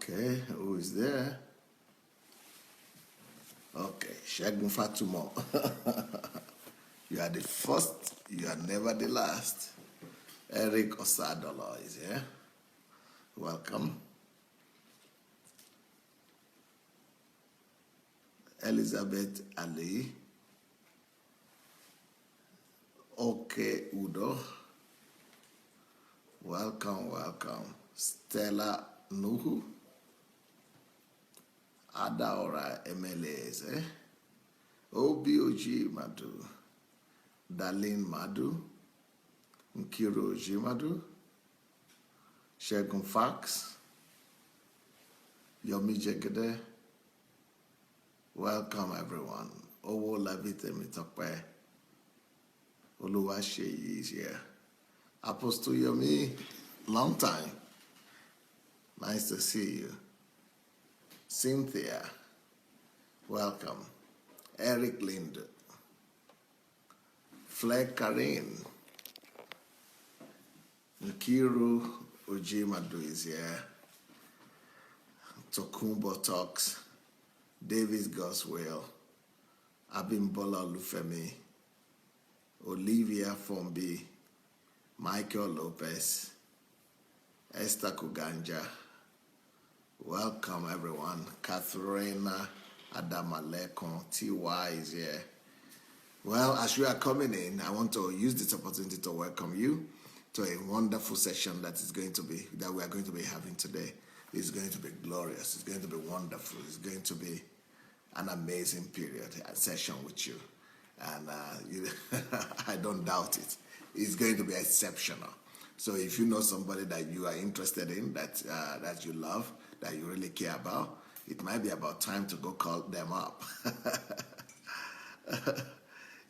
Okay, who is there? Okay, Shegun Fatumo. You are the first, you are never the last. Eric Osadolo is here. Welcome. Elizabeth Ali. Okay, Udo. Welcome, welcome. Stella Nuhu. Adaora Emeleze. OBOG Madu. Darlene Madu. Nkiro Jimadu. Shegun Fax. Yomi Jegede. Welcome everyone. Owo Labite Mitokpe. Oluwaseyi is here. Apostle Yomi, long time. Nice to see you. Cynthia, welcome. Eric Lind. Fleck Karin. Nkiru Ojimadu is here. Tokumbo Talks. Davis Goswell. Abimbola Lufemi. Olivia Fombi. Michael Lopez. Esther Kuganja. Welcome everyone. Catherine Adamalekon. TY is here. Well, as you are coming in, I want to use this opportunity to welcome you to a wonderful session that we are going to be having today. It's going to be glorious. It's going to be wonderful. It's going to be an amazing period, a session with you. And I don't doubt it. It's going to be exceptional. So if you know somebody that you are interested in, that you love, that you really care about, it might be about time to go call them up.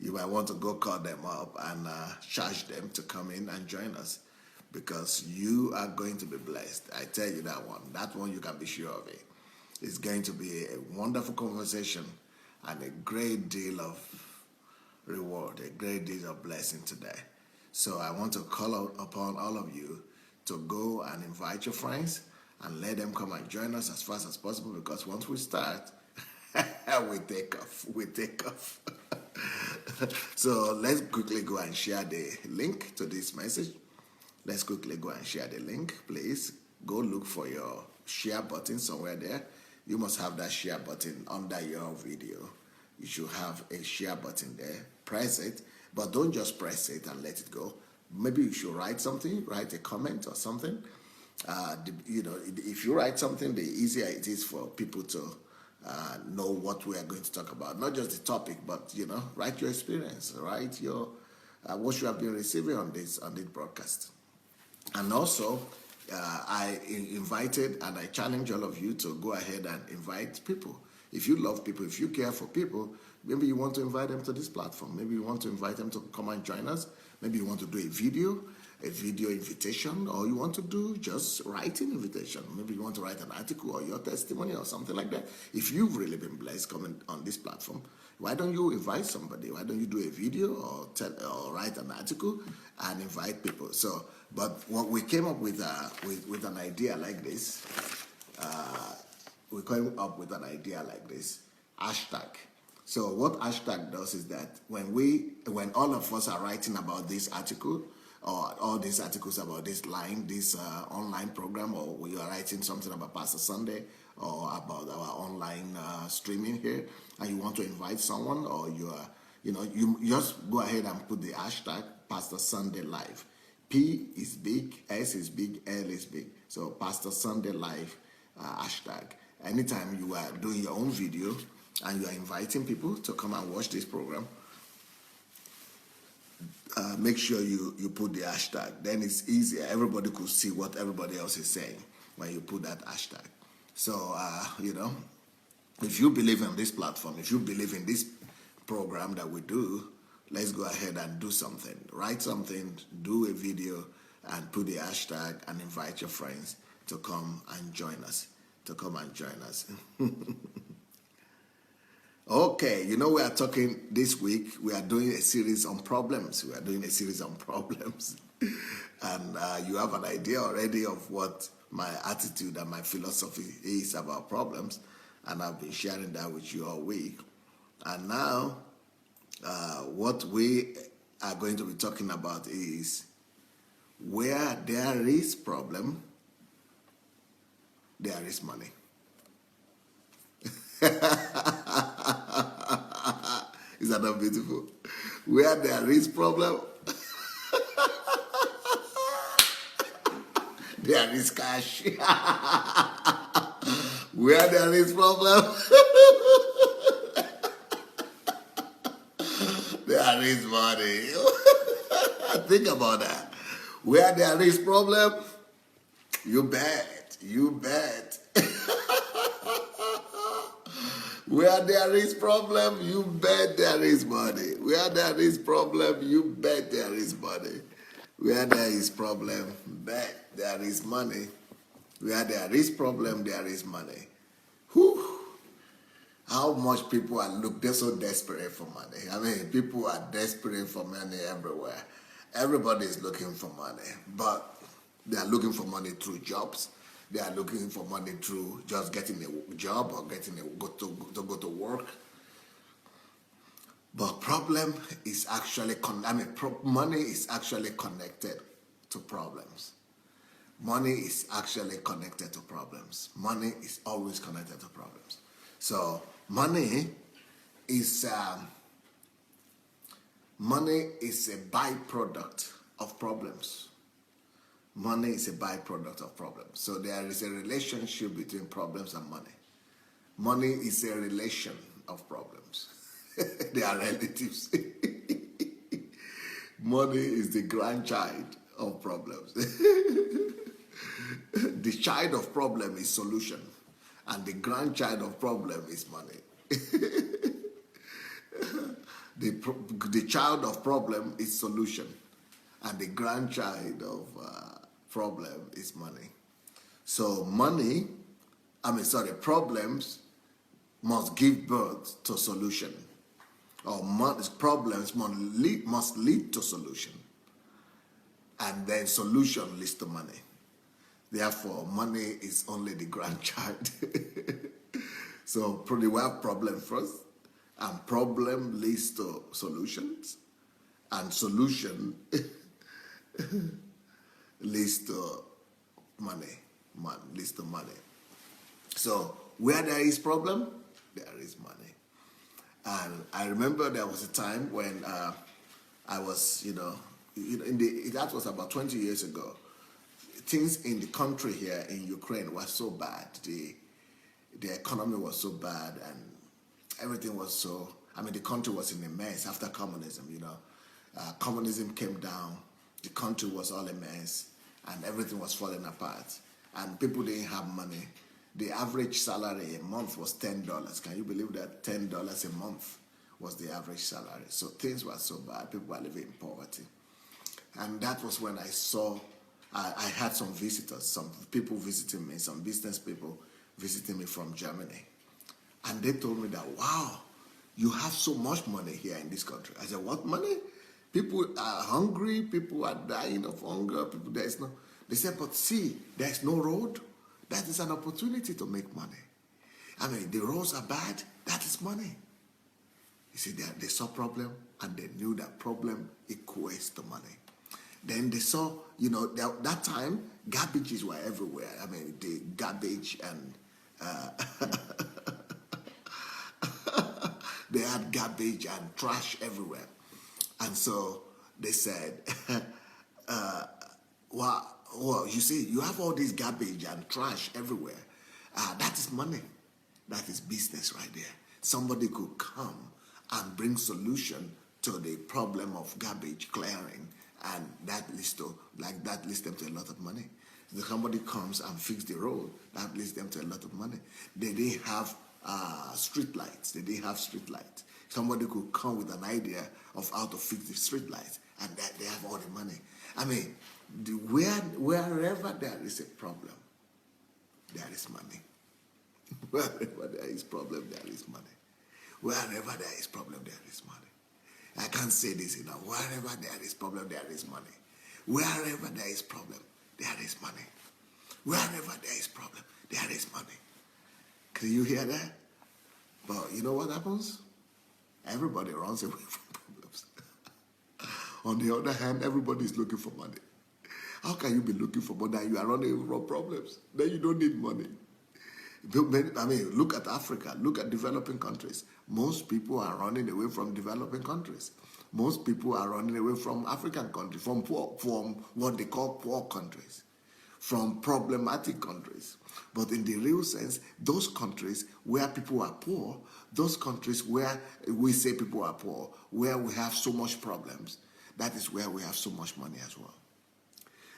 You might want to go call them up and charge them to come in and join us, because you are going to be blessed. I tell you that one. That one you can be sure of it. It's going to be a wonderful conversation and a great deal of reward, a great deal of blessing today. So I want to call out upon all of you to go and invite your friends and let them come and join us as fast as possible, because once we start, we take off. We take off. So let's quickly go and share the link to this message. Let's quickly go and share the link. Please go look for your share button somewhere there. You must have that share button under your video. You should have a share button there. Press it, but don't just press it and let it go. Maybe you should write something, write a comment or something. If you write something, the easier it is for people to know what we are going to talk about. Not just the topic, but write your experience, write your what you have been receiving on this broadcast. And also, I invited and I challenge all of you to go ahead and invite people. If you love people, if you care for people, maybe you want to invite them to this platform. Maybe you want to invite them to come and join us. Maybe you want to do a video invitation, or you want to do just writing invitation. Maybe you want to write an article or your testimony or something like that. If you've really been blessed coming on this platform, why don't you invite somebody? Why don't you do a video or write an article and invite people? So, but what we came up with an idea like this. We came up with an idea like this, hashtag. So what hashtag does is that when all of us are writing about this article, or all these articles about this online program, or we are writing something about Pastor Sunday or about our online streaming here, and you want to invite someone, or you just go ahead and put the hashtag Pastor Sunday Live. P is big, S is big, L is big. So Pastor Sunday Live hashtag. Anytime you are doing your own video and you are inviting people to come and watch this program, make sure you put the hashtag. Then it's easier. Everybody could see what everybody else is saying when you put that hashtag. So, if you believe in this platform, if you believe in this program that we do, let's go ahead and do something. Write something, do a video, and put the hashtag and invite your friends to come and join us. Okay, we are talking this week. We are doing a series on problems. And you have an idea already of what my attitude and my philosophy is about problems. And I've been sharing that with you all week. And now, what we are going to be talking about is where there is problem, there is money. Is that not beautiful? Where there is problem, there is cash. Where there is problem, there is money. Think about that. Where there is problem, you bet. Where there is problem, you bet there is money. Where there is problem, you bet there is money. Where there is problem, bet there is money. Where there is problem, there is money. Whew. How much people they're so desperate for money. I mean, people are desperate for money everywhere. Everybody is looking for money, but they are looking for money through jobs. They are looking for money through just getting a job or to go to work. But problem is actually, money is actually connected to problems. Money is actually connected to problems. Money is always connected to problems. So money is a byproduct of problems. Money is a byproduct of problems. So there is a relationship between problems and money. Money is a relation of problems. They are relatives. Money is the grandchild of problems. The child of problem is solution, and the grandchild of problem is money. The child of problem is solution, and the grandchild of problem is money. So problems must give birth to solution, or problems must lead to solution, and then solution leads to money. Therefore, money is only the grandchild. So we have problem first, and problem leads to solutions, and solution leads to money. Leads to money. So where there is problem, there is money. And I remember there was a time when I was, that was about 20 years ago. Things in the country here in Ukraine were so bad. The economy was so bad, and everything was so. The country was in a mess after communism. Communism came down. The country was all a mess, and everything was falling apart. And people didn't have money. The average salary a month was $10. Can you believe that? $10 a month was the average salary. So things were so bad. People were living in poverty. And that was when I had some visitors, some people visiting me, some business people visiting me from Germany. And they told me that, wow, you have so much money here in this country. I said, what money? People are hungry, people are dying of hunger, they said, but see, there's no road. That is an opportunity to make money. The roads are bad, that is money. You see, they saw problem, and they knew that problem equates to money. Then they saw, that time, garbages were everywhere. The garbage and they had garbage and trash everywhere. And so they said, well, you see, you have all this garbage and trash everywhere. That is money. That is business right there. Somebody could come and bring solution to the problem of garbage clearing, and that leads them to a lot of money. So somebody comes and fix the road, that leads them to a lot of money. They didn't have street lights. Somebody could come with an idea of how to fix the street lights, and that they have all the money. Wherever there is a problem, there is money. Wherever there is problem, there is money. Wherever there is problem, there is money. I can't say this enough. Wherever there is problem, there is money. Wherever there is problem, there is money. Wherever there is problem, there is money. Can you hear that? But you know what happens? Everybody runs away from problems. On the other hand, everybody is looking for money. How can you be looking for money and you are running away from problems? Then you don't need money. I mean, look at Africa, look at developing countries. Most people are running away from developing countries. Most people are running away from African countries, from what they call poor countries, from problematic countries. But in the real sense, those countries where people are poor, those countries where we say people are poor, where we have so much problems, that is where we have so much money as well.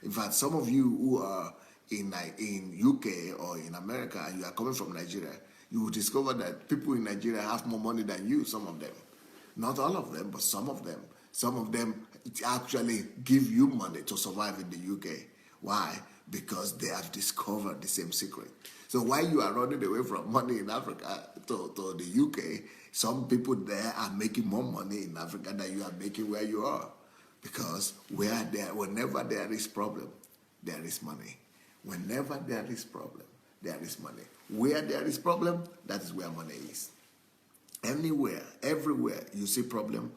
In fact, some of you who are in UK or in America and you are coming from Nigeria, you will discover that people in Nigeria have more money than you, some of them. Not all of them, but some of them. Some of them actually give you money to survive in the UK. Why? Because they have discovered the same secret. So while you are running away from money in Africa to the UK, some people there are making more money in Africa than you are making where you are. Because whenever there is problem, there is money. Whenever there is problem, there is money. Where there is problem, that is where money is. Anywhere, everywhere you see problem,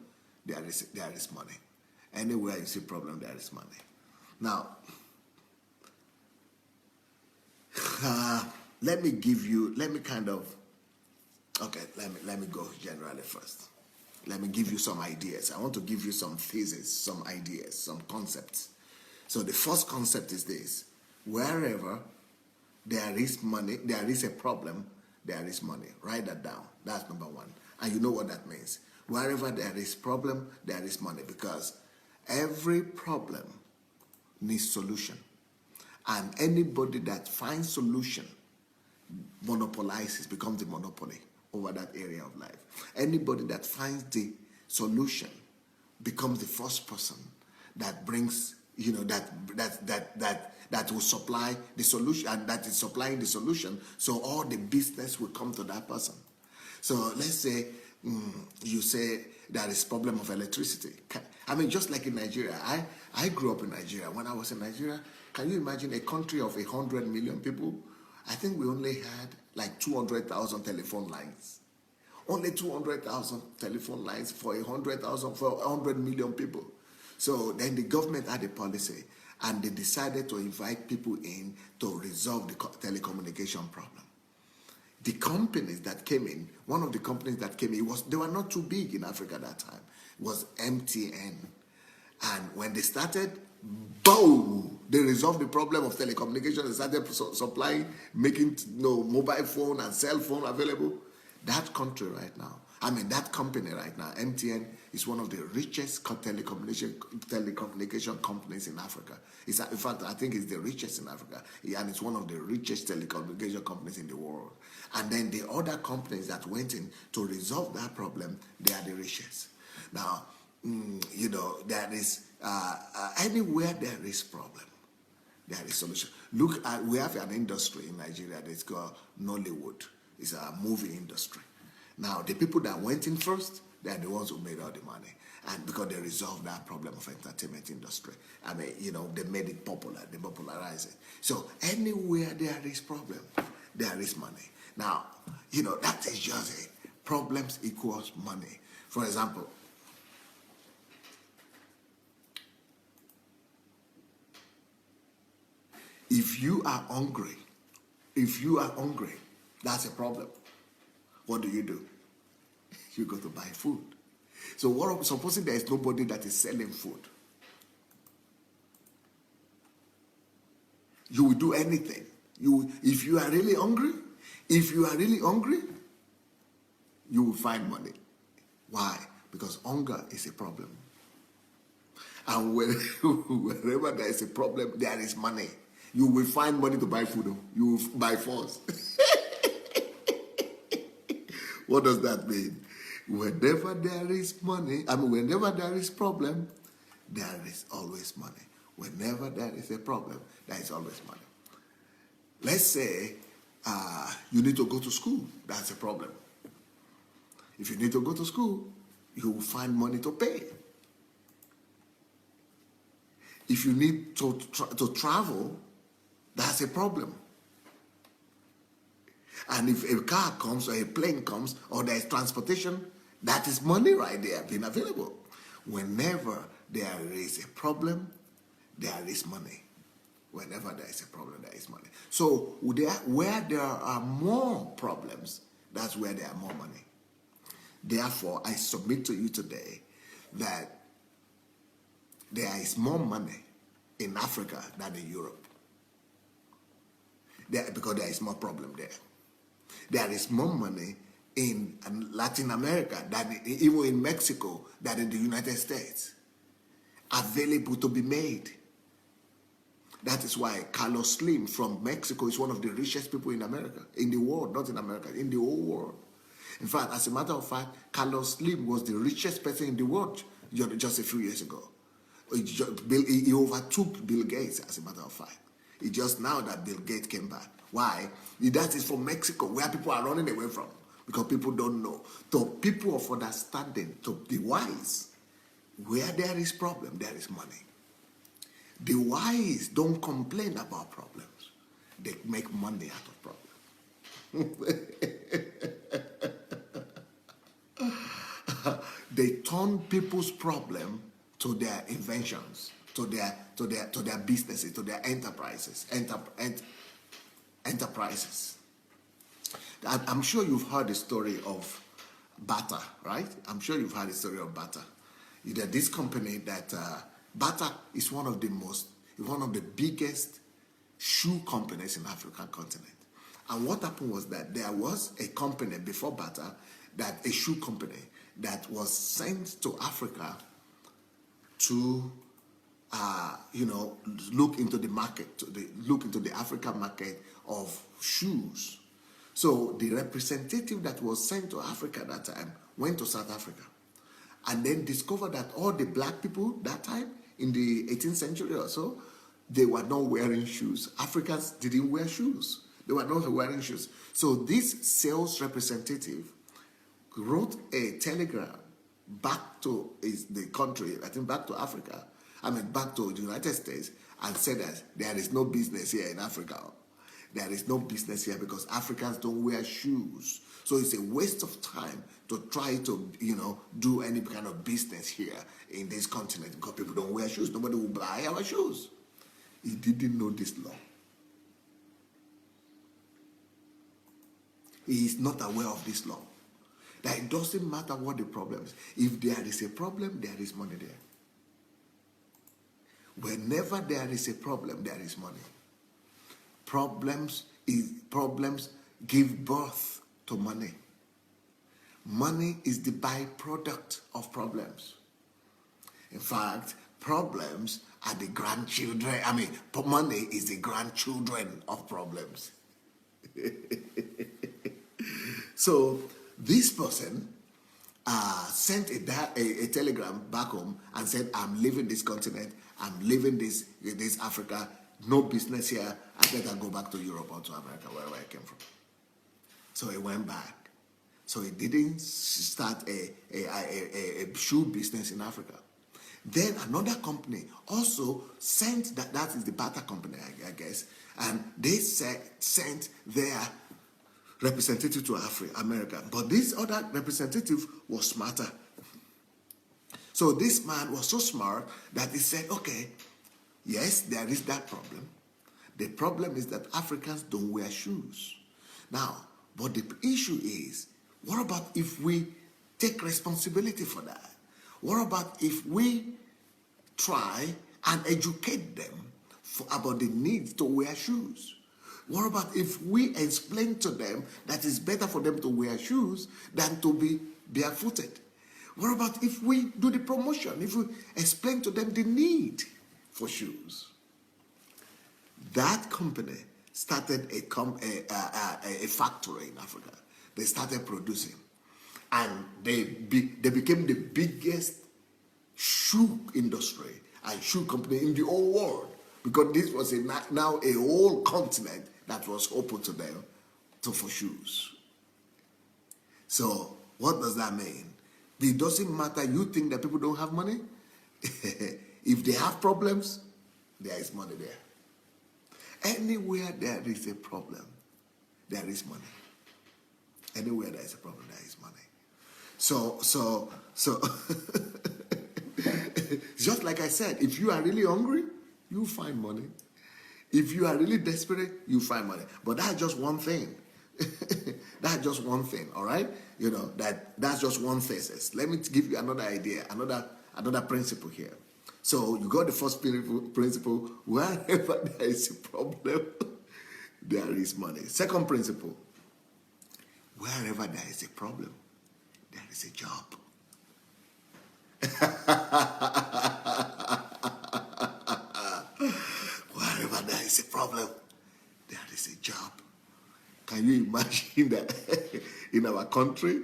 there is money. Anywhere you see problem, there is money. Now, let me go generally first. Let me give you some ideas. I want to give you some thesis, some ideas, some concepts. So the first concept is this: wherever there is money, there is a problem, there is money. Write that down. That's number one. And you know what that means. Wherever there is problem, there is money, because every problem needs solution. And anybody that finds solution monopolizes, becomes the monopoly over that area of life. Anybody that finds the solution becomes the first person that brings, that will supply the solution, and that is supplying the solution. So all the business will come to that person. So let's say you say there is problem of electricity. I mean, just like in Nigeria, I grew up in Nigeria. When I was in Nigeria, can you imagine a country of 100 million people? I think we only had like 200,000 telephone lines. Only 200,000 telephone lines for 100 million people. So then the government had a policy, and they decided to invite people in to resolve the telecommunication problem. The companies that came in, one of the companies that came in, they were not too big in Africa at that time. It was MTN. And when they started, boom, they resolved the problem of telecommunication. They started supplying, making mobile phone and cell phone available. That country right now, that company right now, MTN, is one of the richest telecommunication companies in Africa. In fact, I think it's the richest in Africa, and it's one of the richest telecommunication companies in the world. And then the other companies that went in to resolve that problem, they are the richest. Now, there is anywhere there is problem, there is solution. Look at, we have an industry in Nigeria that's called Nollywood. It's a movie industry. Now, the people that went in first, they are the ones who made all the money. And because they resolved that problem of entertainment industry. They made it popular, they popularized it. So anywhere there is problem, there is money. Now, that is just it. Problems equals money. For example, if you are hungry, that's a problem. What do? You go to buy food. So supposing there is nobody that is selling food, you will do anything. If you are really hungry, you will find money. Why? Because hunger is a problem. And wherever there is a problem, there is money. You will find money to buy food. You will buy force. What does that mean? Whenever there is money, whenever there is problem, there is always money. Whenever there is a problem, there is always money. Let's say you need to go to school. That's a problem. If you need to go to school, you will find money to pay. If you need to travel, that's a problem. And if a car comes or a plane comes or there's transportation, that is money right there being available. Whenever there is a problem, there is money. Whenever there is a problem, there is money. So where there are more problems, that's where there are more money. Therefore, I submit to you today that there is more money in Africa than in Europe. Because there is more problem there. There is more money in Latin America than even in Mexico than in the United States available to be made. That is why Carlos Slim from Mexico is one of the richest people in America, in the world, not in America, in the whole world. In fact, as a matter of fact, Carlos Slim was the richest person in the world just a few years ago. He overtook Bill Gates, as a matter of fact. It's just now that Bill Gates came back. Why? That is from Mexico, where people are running away from, because people don't know. To people of understanding, to the wise, where there is problem, there is money. The wise don't complain about problems. They make money out of problems. They turn people's problem to their inventions, to their businesses, to their enterprises. Enterprises. I'm sure you've heard the story of Bata, right? I'm sure you've heard the story of Bata. This company that Bata is one of the biggest shoe companies in the African continent. And what happened was that there was a company before Bata, a shoe company that was sent to Africa to look into the market, look into the African market of shoes. So the representative that was sent to Africa at that time went to South Africa and then discovered that all the black people that time in the 18th century or so, they were not wearing shoes. Africans didn't wear shoes. They were not wearing shoes. So this sales representative wrote a telegram back to the country, I think back to Africa, back to the United States, and said that there is no business here in Africa. There is no business here because Africans don't wear shoes. So it's a waste of time to try to, do any kind of business here in this continent because people don't wear shoes. Nobody will buy our shoes. He didn't know this law. He is not aware of this law. That it doesn't matter what the problem is. If there is a problem, there is money there. Whenever there is a problem, there is money. Problems give birth to money. Money is the byproduct of problems. In fact, problems are the grandchildren. Money is the grandchildren of problems. So this person sent a telegram back home and said, I'm leaving this continent, I'm leaving this Africa, no business here, I better go back to Europe or to America, wherever I came from. So he went back. So he didn't start a shoe business in Africa. Then another company also sent, that is the Bata company, I guess, and they sent their representative to America. But this other representative was smarter. So this man was so smart that he said, okay, yes, there is that problem. The problem is that Africans don't wear shoes. Now, but the issue is, what about if we take responsibility for that? What about if we try and educate them about the need to wear shoes? What about if we explain to them that it's better for them to wear shoes than to be barefooted? What about if we do the promotion, if we explain to them the need for shoes? That company started a factory in Africa. They started producing. And they became the biggest shoe industry and shoe company in the whole world. Because this was now a whole continent that was open to them for shoes. So what does that mean? It doesn't matter you think that people don't have money. If they have problems, there is money there. Anywhere there is a problem, there is money. Anywhere there is a problem, there is money. So just like I said, if you are really hungry, you find money. If you are really desperate, you find money. But that's just one thing. That's just one thing, all right? You know, that's just one thesis. Let me give you another idea, another principle here. So you got the first principle, wherever there is a problem, there is money. Second principle, wherever there is a problem, there is a job. Wherever there is a problem, there is a job. Can you imagine that in our country,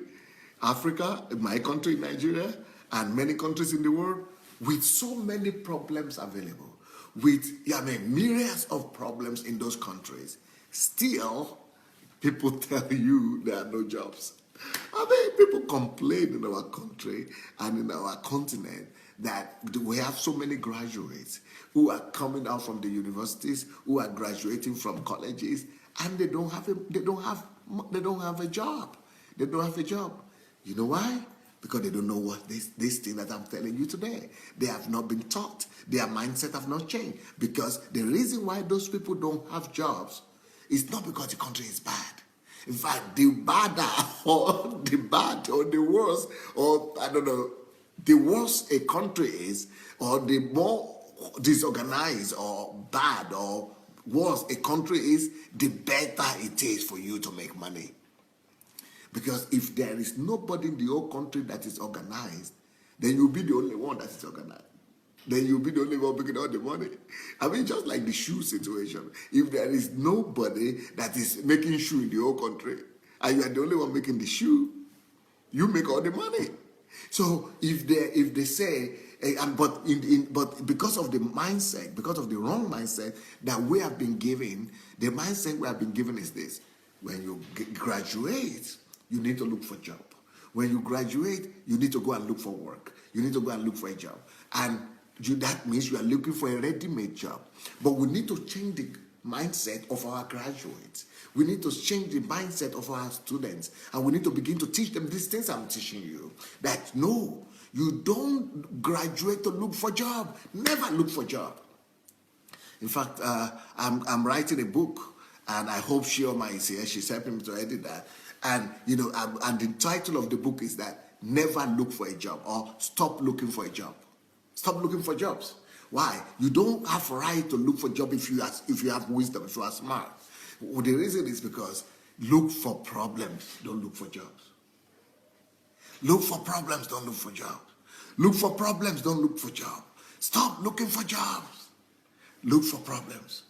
Africa, my country, Nigeria, and many countries in the world, with so many problems available, with myriads of problems in those countries, still people tell you there are no jobs. People complain in our country and in our continent that we have so many graduates who are coming out from the universities, who are graduating from colleges, and they don't have a job. They don't have a job. You know why? Because they don't know what this thing that I'm telling you today. They have not been taught. Their mindset have not changed. Because the reason why those people don't have jobs is not because the country is bad. In fact, the worse, or I don't know, the worse a country is, or the more disorganized or bad or worse a country is, the better it is for you to make money. Because if there is nobody in the whole country that is organized, then you'll be the only one that is organized. Then you'll be the only one making all the money. I mean, just like the shoe situation. If there is nobody that is making shoe in the whole country, and you are the only one making the shoe, you make all the money. So if they say, but because of the mindset, because of the wrong mindset that we have been given, the mindset we have been given is this: when you graduate, you need to look for a job. When you graduate, you need to go and look for work. You need to go and look for a job. And that means you are looking for a ready-made job. But we need to change the mindset of our graduates. We need to change the mindset of our students. And we need to begin to teach them these things I'm teaching you. That no, you don't graduate to look for a job. Never look for a job. In fact, I'm writing a book, and I hope Shioma is here. She's helping me to edit that. And and the title of the book is that never look for a job, or stop looking for a job. Stop looking for jobs. Why? You don't have right to look for a job if you have wisdom, if you are smart. Well, the reason is because look for problems, don't look for jobs. Look for problems, don't look for jobs. Look for problems, don't look for jobs. Stop looking for jobs. Look for problems.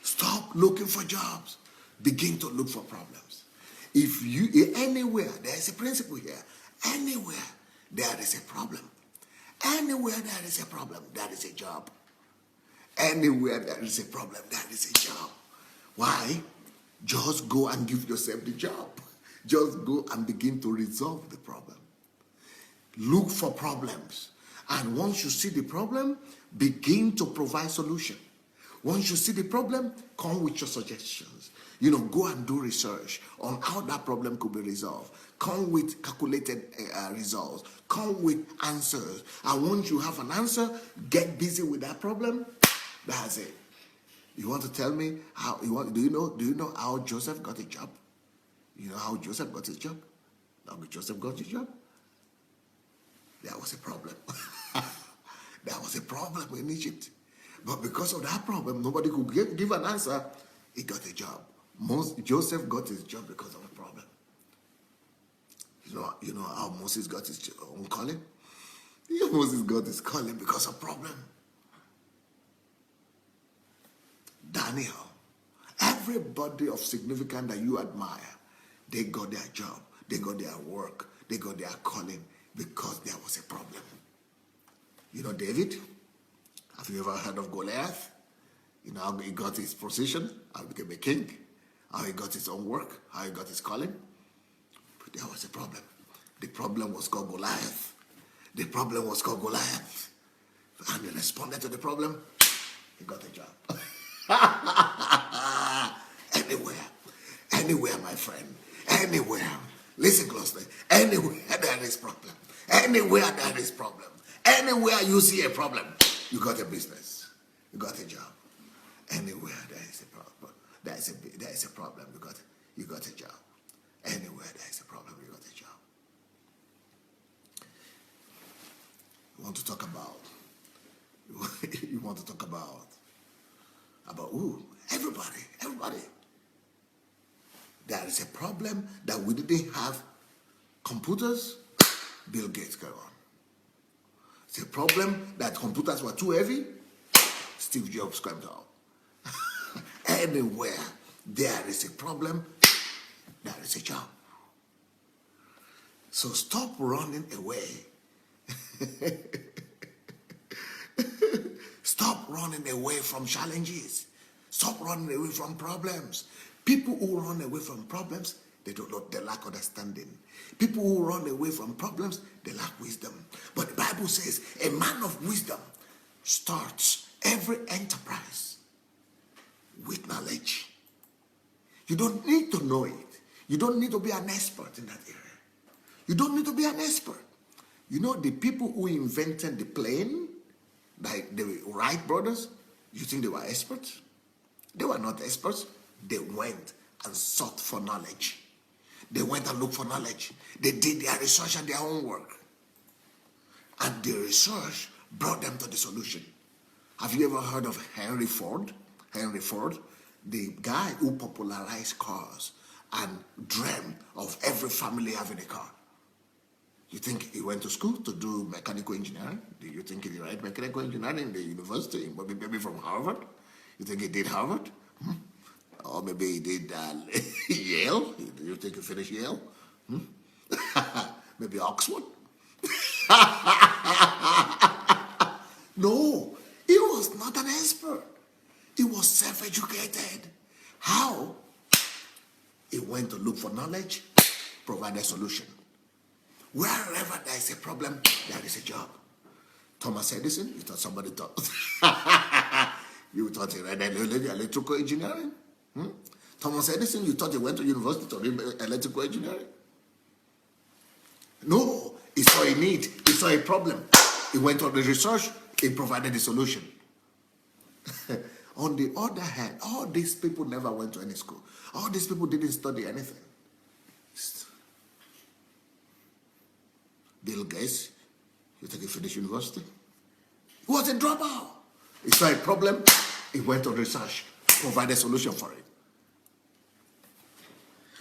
Stop looking for jobs. Begin to look for problems. If you anywhere, there is a principle here. Anywhere there is a problem. Anywhere there is a problem, that is a job. Anywhere there is a problem, that is a job. Why? Just go and give yourself the job. Just go and begin to resolve the problem. Look for problems. And once you see the problem, begin to provide solution. Once you see the problem, come with your suggestions. Go and do research on how that problem could be resolved. Come with calculated results. Come with answers. And once you have an answer, get busy with that problem. That's it. You want to tell me how? Do you know how Joseph got a job? You know how Joseph got his job? How Joseph got his job? There was a problem. There was a problem in Egypt. But because of that problem, nobody could give an answer. He got a job. Joseph got his job because of a problem. You know how Moses got his own calling? Moses got his calling because of problem. Daniel, everybody of significance that you admire, they got their job, they got their work, they got their calling because there was a problem. David, have you ever heard of Goliath? How he got his position, how he became a king, how he got his own work, how he got his calling. But there was a problem. The problem was called Goliath. The problem was called Goliath. And he responded to the problem. you got a job. Anywhere, my friend, anywhere. Listen closely. Anywhere there is problem. Anywhere there is problem. Anywhere you see a problem, you got a business. You got a job. Anywhere there is a problem, there is a problem. You got a job. Anywhere there is a problem, you got a job. You want to talk about? You want to talk about everybody. There is a problem that we didn't have computers. Bill Gates came on. It's a problem that computers were too heavy. Steve Jobs came out. Anywhere there is a problem, there is a job. So stop running away. Stop running away from challenges. Stop running away from problems. People who run away from problems, they lack understanding. People who run away from problems, they lack wisdom. But the Bible says a man of wisdom starts every enterprise with knowledge. You don't need to know it. You don't need to be an expert in that area. You don't need to be an expert. You know, the people who invented the plane, like the Wright brothers, you think they were experts? They were not experts. They went and sought for knowledge. They went and looked for knowledge. They did their research and their homework. And the research brought them to the solution. Have you ever heard of Henry Ford? Henry Ford, the guy who popularized cars and dreamed of every family having a car. You think he went to school to do mechanical engineering? Do you think he did mechanical engineering in the university? Maybe from Harvard? You think he did Harvard? Or maybe he did Yale? Do you think he finished Yale? Maybe Oxford? No, he was not an expert. He was self-educated. How? He went to look for knowledge, provide a solution. Wherever there is a problem, there is a job. Thomas Edison, you thought somebody thought. You thought he read electrical engineering? Thomas Edison, you thought he went to university to read electrical engineering? No, he saw a need, he saw a problem. He went on the research, he provided the solution. On the other hand, all these people never went to any school. All these people didn't study anything. Bill Gates, you think he finished university? He was a dropout. He saw a problem, he went on research, provided a solution for it.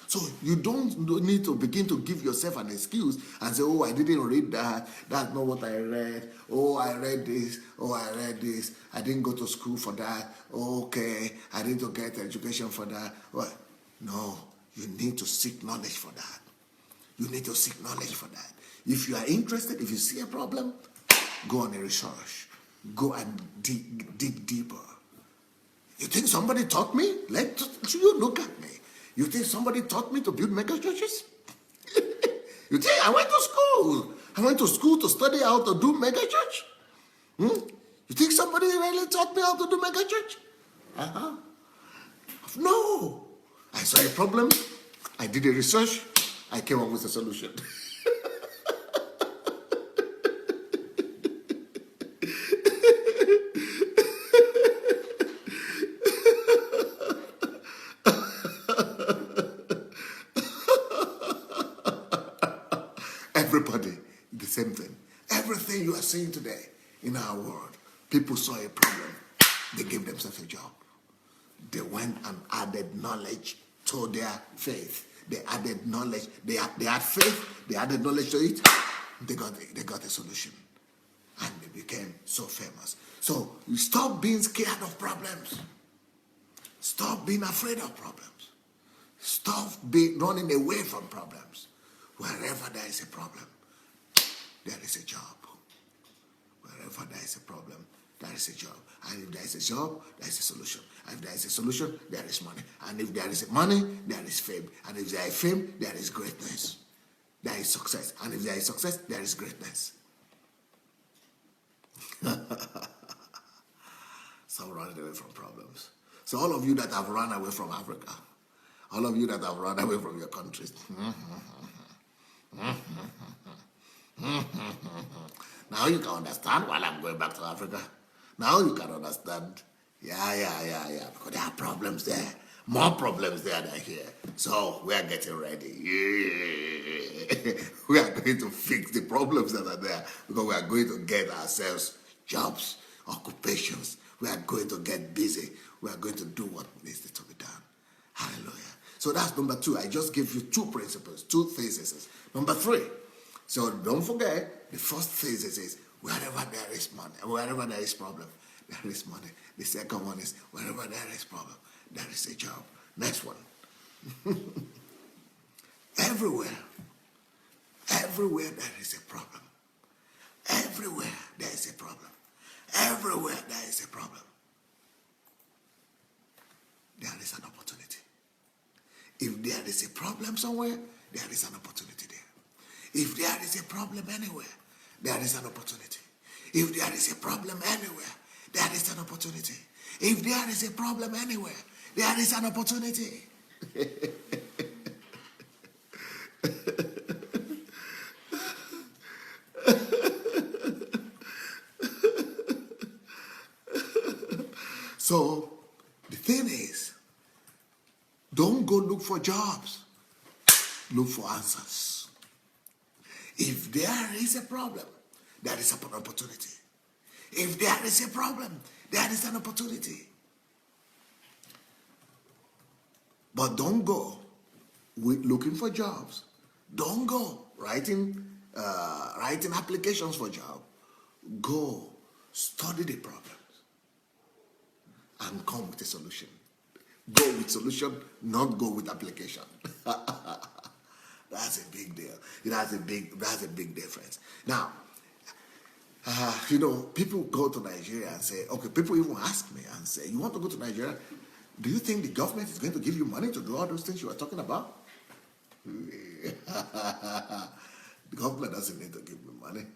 So you don't need to begin to give yourself an excuse and say, oh, I didn't read that. That's not what I read. Oh, I read this. Oh, I read this. I didn't go to school for that. Okay, I didn't get education for that. Well, no, you need to seek knowledge for that. You need to seek knowledge for that. If you are interested, if you see a problem, go on a research. Go and dig deeper. You think somebody taught me? Let you look at me. You think somebody taught me to build mega churches? You think I went to school? I went to school to study how to do mega church? You think somebody really taught me how to do mega church? No. I saw a problem. I did a research. I came up with a solution. Everybody, the same thing. Everything you are seeing today in our world, people saw a problem. They gave themselves a job. They went and added knowledge to their faith. They added knowledge. They had faith. They added knowledge to it. They got a solution. And they became so famous. So you stop being scared of problems. Stop being afraid of problems. Stop running away from problems. Wherever there is a problem, there is a job. Wherever there is a problem, there is a job. And if there is a job, there is a solution. And if there is a solution, there is money. And if there is money, there is fame. And if there is fame, there is greatness. There is success. And if there is success, there is greatness. Stop running away from problems. So all of you that have run away from Africa, all of you that have run away from your countries, now you can understand why I'm going back to Africa. Now you can understand. Yeah. Because there are problems there. More problems there than here. So we are getting ready. Yeah. We are going to fix the problems that are there because we are going to get ourselves jobs, occupations. We are going to get busy. We are going to do what needs to be done. Hallelujah. So that's number 2. I just gave you 2 principles, 2 theses. Number 3. So don't forget, the first thesis is wherever there is money, wherever there is problem, there is money. The second one is wherever there is problem, there is a job. Next one. Everywhere there is a problem. Everywhere there is a problem. Everywhere there is a problem. There is an opportunity. If there is a problem somewhere, there is an opportunity there. If there is a problem anywhere, there is an opportunity. If there is a problem anywhere, there is an opportunity. If there is a problem anywhere, there is an opportunity. So the thing is, don't go look for jobs. Look for answers. If there is a problem, there is an opportunity. If there is a problem, there is an opportunity. But don't go looking for jobs. Don't go writing applications for jobs. Go study the problems and come with a solution. Go with solution, not go with application. That's a big deal. That's a big difference. Now, people go to Nigeria and say, okay, people even ask me and say, you want to go to Nigeria? Do you think the government is going to give you money to do all those things you are talking about? The government doesn't need to give me money.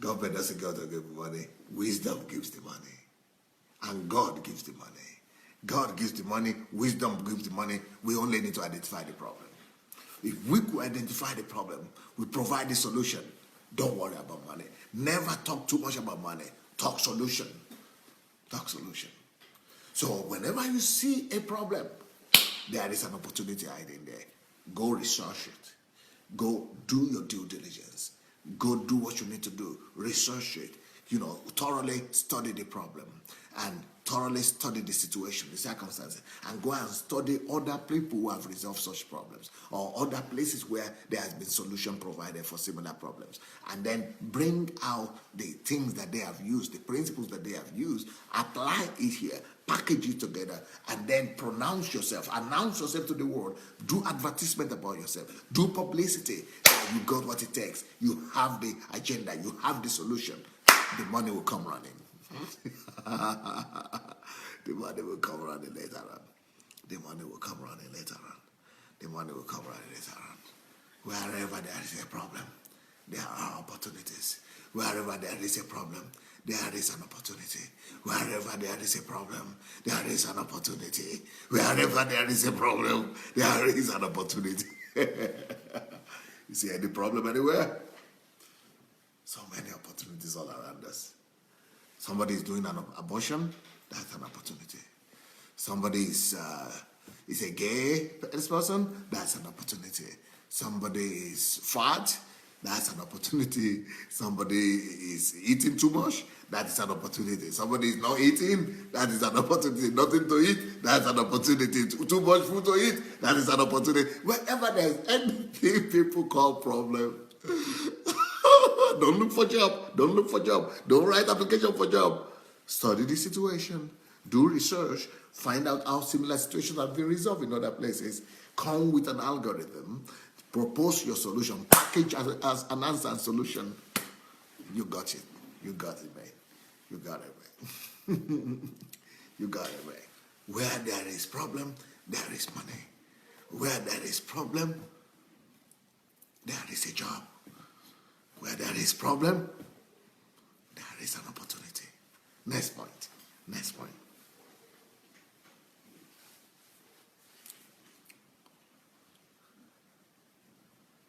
Government doesn't go to give me money. Wisdom gives the money. And God gives the money. God gives the money. Wisdom gives the money. We only need to identify the problem. If we could identify the problem, we provide the solution. Don't worry about money. Never talk too much about money. Talk solution. Talk solution. So whenever you see a problem, there is an opportunity hiding there. Go research it. Go do your due diligence. Go do what you need to do. Research it. Thoroughly study the problem and thoroughly study the situation, the circumstances, and go and study other people who have resolved such problems or other places where there has been solution provided for similar problems, and then bring out the things that they have used, the principles that they have used, apply it here, package it together, and then announce yourself to the world, do advertisement about yourself, do publicity. You got what it takes. You have the agenda. You have the solution. The money will come running. The money will come running later on. The money will come running later on. The money will come running later on. Wherever there is a problem, there are opportunities. Wherever there is a problem, there is an opportunity. Wherever there is a problem, there is an opportunity. Wherever there is a problem, there is an opportunity. You see any problem anywhere? So many opportunities all around us. Somebody is doing an abortion, that's an opportunity. Somebody is a gay person, that's an opportunity. Somebody is fat, that's an opportunity. Somebody is eating too much, that is an opportunity. Somebody is not eating, that is an opportunity. Nothing to eat, that's an opportunity. Too much food to eat, that is an opportunity. Wherever there is anything people call problem, don't look for job. Don't look for job. Don't write application for job. Study the situation. Do research. Find out how similar situations have been resolved in other places. Come with an algorithm. Propose your solution. Package as an answer and solution. You got it. You got it, man. You got it, man. You got it, man. Where there is problem, there is money. Where there is problem, there is a job. Where there is problem, there is an opportunity. Next point. Next point.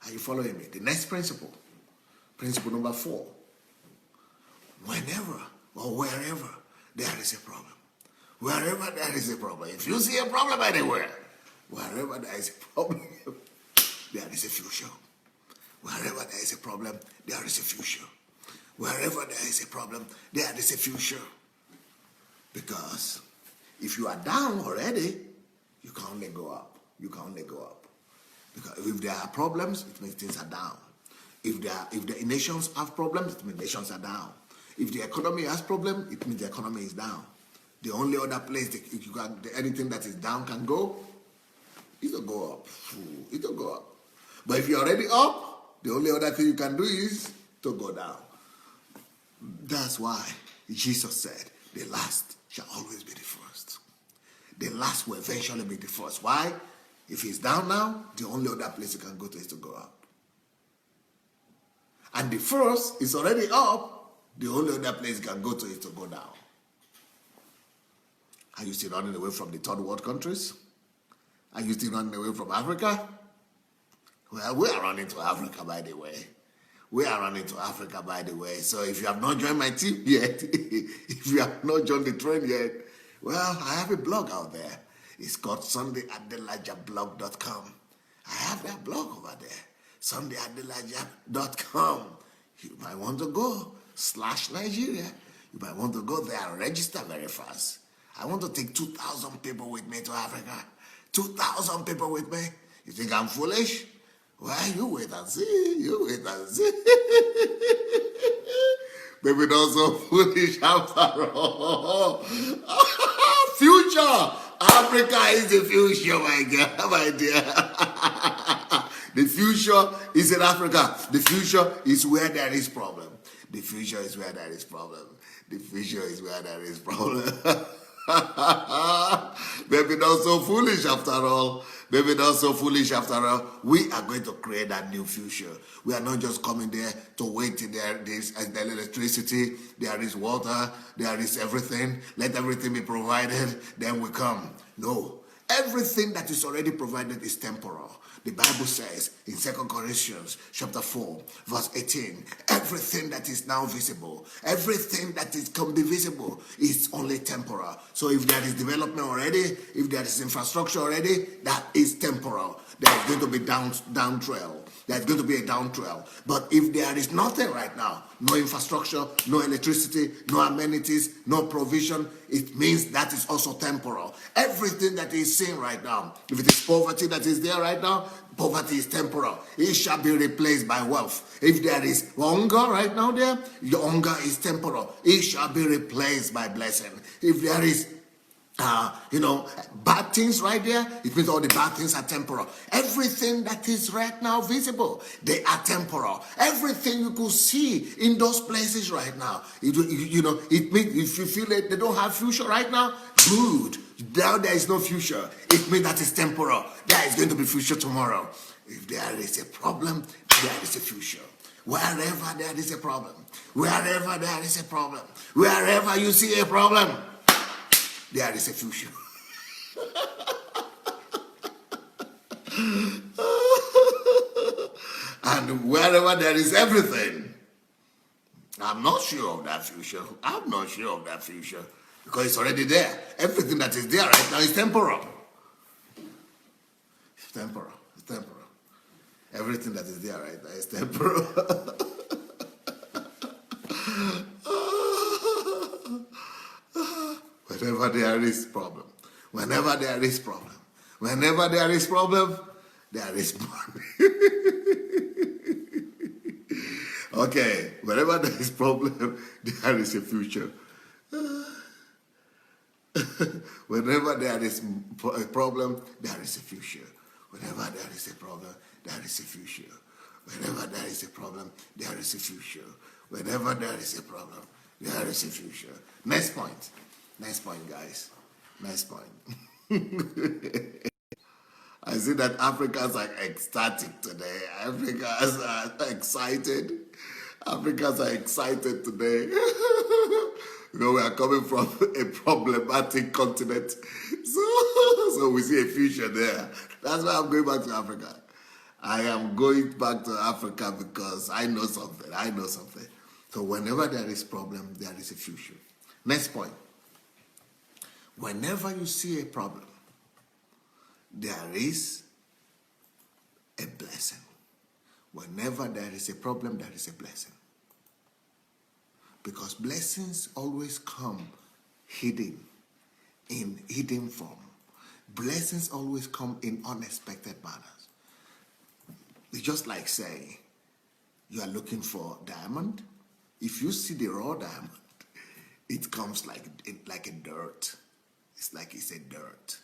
Are you following me? The next principle. Principle number 4. Whenever or wherever there is a problem. Wherever there is a problem. If you see a problem anywhere, wherever there is a problem, there is a future. Wherever there is a problem, there is a future. Wherever there is a problem, there is a future. Because if you are down already, you can only go up. You can only go up. Because if there are problems, it means things are down. If the nations have problems, it means nations are down. If the economy has problems, it means the economy is down. The only other place anything that is down can go, it'll go up. It'll go up. But if you're already up, the only other thing you can do is to go down. That's why Jesus said, the last shall always be the first. The last will eventually be the first. Why? If he's down now, the only other place you can go to is to go up. And the first is already up, the only other place you can go to is to go down. Are you still running away from the third world countries? Are you still running away from Africa? Well, we are running to Africa, by the way. We are running to Africa, by the way. So if you have not joined my team yet, if you have not joined the train yet, well, I have a blog out there. It's called SundayAdelajablog.com. I have that blog over there. SundayAdelaja.com. You might want to go /Nigeria. You might want to go there and register very fast. I want to take 2,000 people with me to Africa. 2,000 people with me. You think I'm foolish? Well, you wait and see. You wait and see. Maybe not so foolish after all. Future. Africa is the future, my girl, my dear. The future is in Africa. The future is where there is problem. The future is where there is problem. The future is where there is problem. Maybe not so foolish after all. Maybe not so foolish after all. We are going to create that new future. We are not just coming there to wait till there is electricity, there is water, there is everything. Let everything be provided, then we come. No. Everything that is already provided is temporal. The Bible says in 2 Corinthians chapter 4, verse 18, everything that is now visible, everything that can be visible is only temporal. So if there is development already, if there is infrastructure already, that is temporal. There is going to be down trail. There's going to be a down trail. But if there is nothing right now, no infrastructure, no electricity, no amenities, no provision, it means that is also temporal. Everything that is seen right now, if it is poverty that is there right now, poverty is temporal. It shall be replaced by wealth. If there is hunger right now there, your hunger is temporal. It shall be replaced by blessing. If there is bad things right there, it means all the bad things are temporal. Everything that is right now visible, they are temporal. Everything you could see in those places right now, it means if you feel that they don't have future right now, good. Now there is no future. It means that is temporal. There is going to be future tomorrow. If there is a problem, there is a future. Wherever there is a problem, wherever there is a problem, wherever you see a problem, there is a future. And wherever there is everything, I'm not sure of that future. I'm not sure of that future. Because it's already there. Everything that is there right now is temporal. It's temporal. It's temporal. Everything that is there right now is temporal. Whenever there is problem. Whenever there is problem. Whenever there is problem, there is money. Okay, whenever there is problem, there is a future. Whenever there is a problem, there is a future. Whenever there is a problem, there is a future. Whenever there is a problem, there is a future. Whenever there is a problem, there is a future. Next point. Next point, guys. Next point. I see that Africans are ecstatic today. Africans are excited. Africans are excited today. Because we are coming from a problematic continent. So we see a future there. That's why I'm going back to Africa. I am going back to Africa because I know something. I know something. So whenever there is problem, there is a future. Next point. Whenever you see a problem, there is a blessing. Whenever there is a problem, there is a blessing. Because blessings always come hidden, in hidden form. Blessings always come in unexpected manners. It's just like saying you are looking for diamond. If you see the raw diamond, it comes like a dirt. It's like it's a dirt.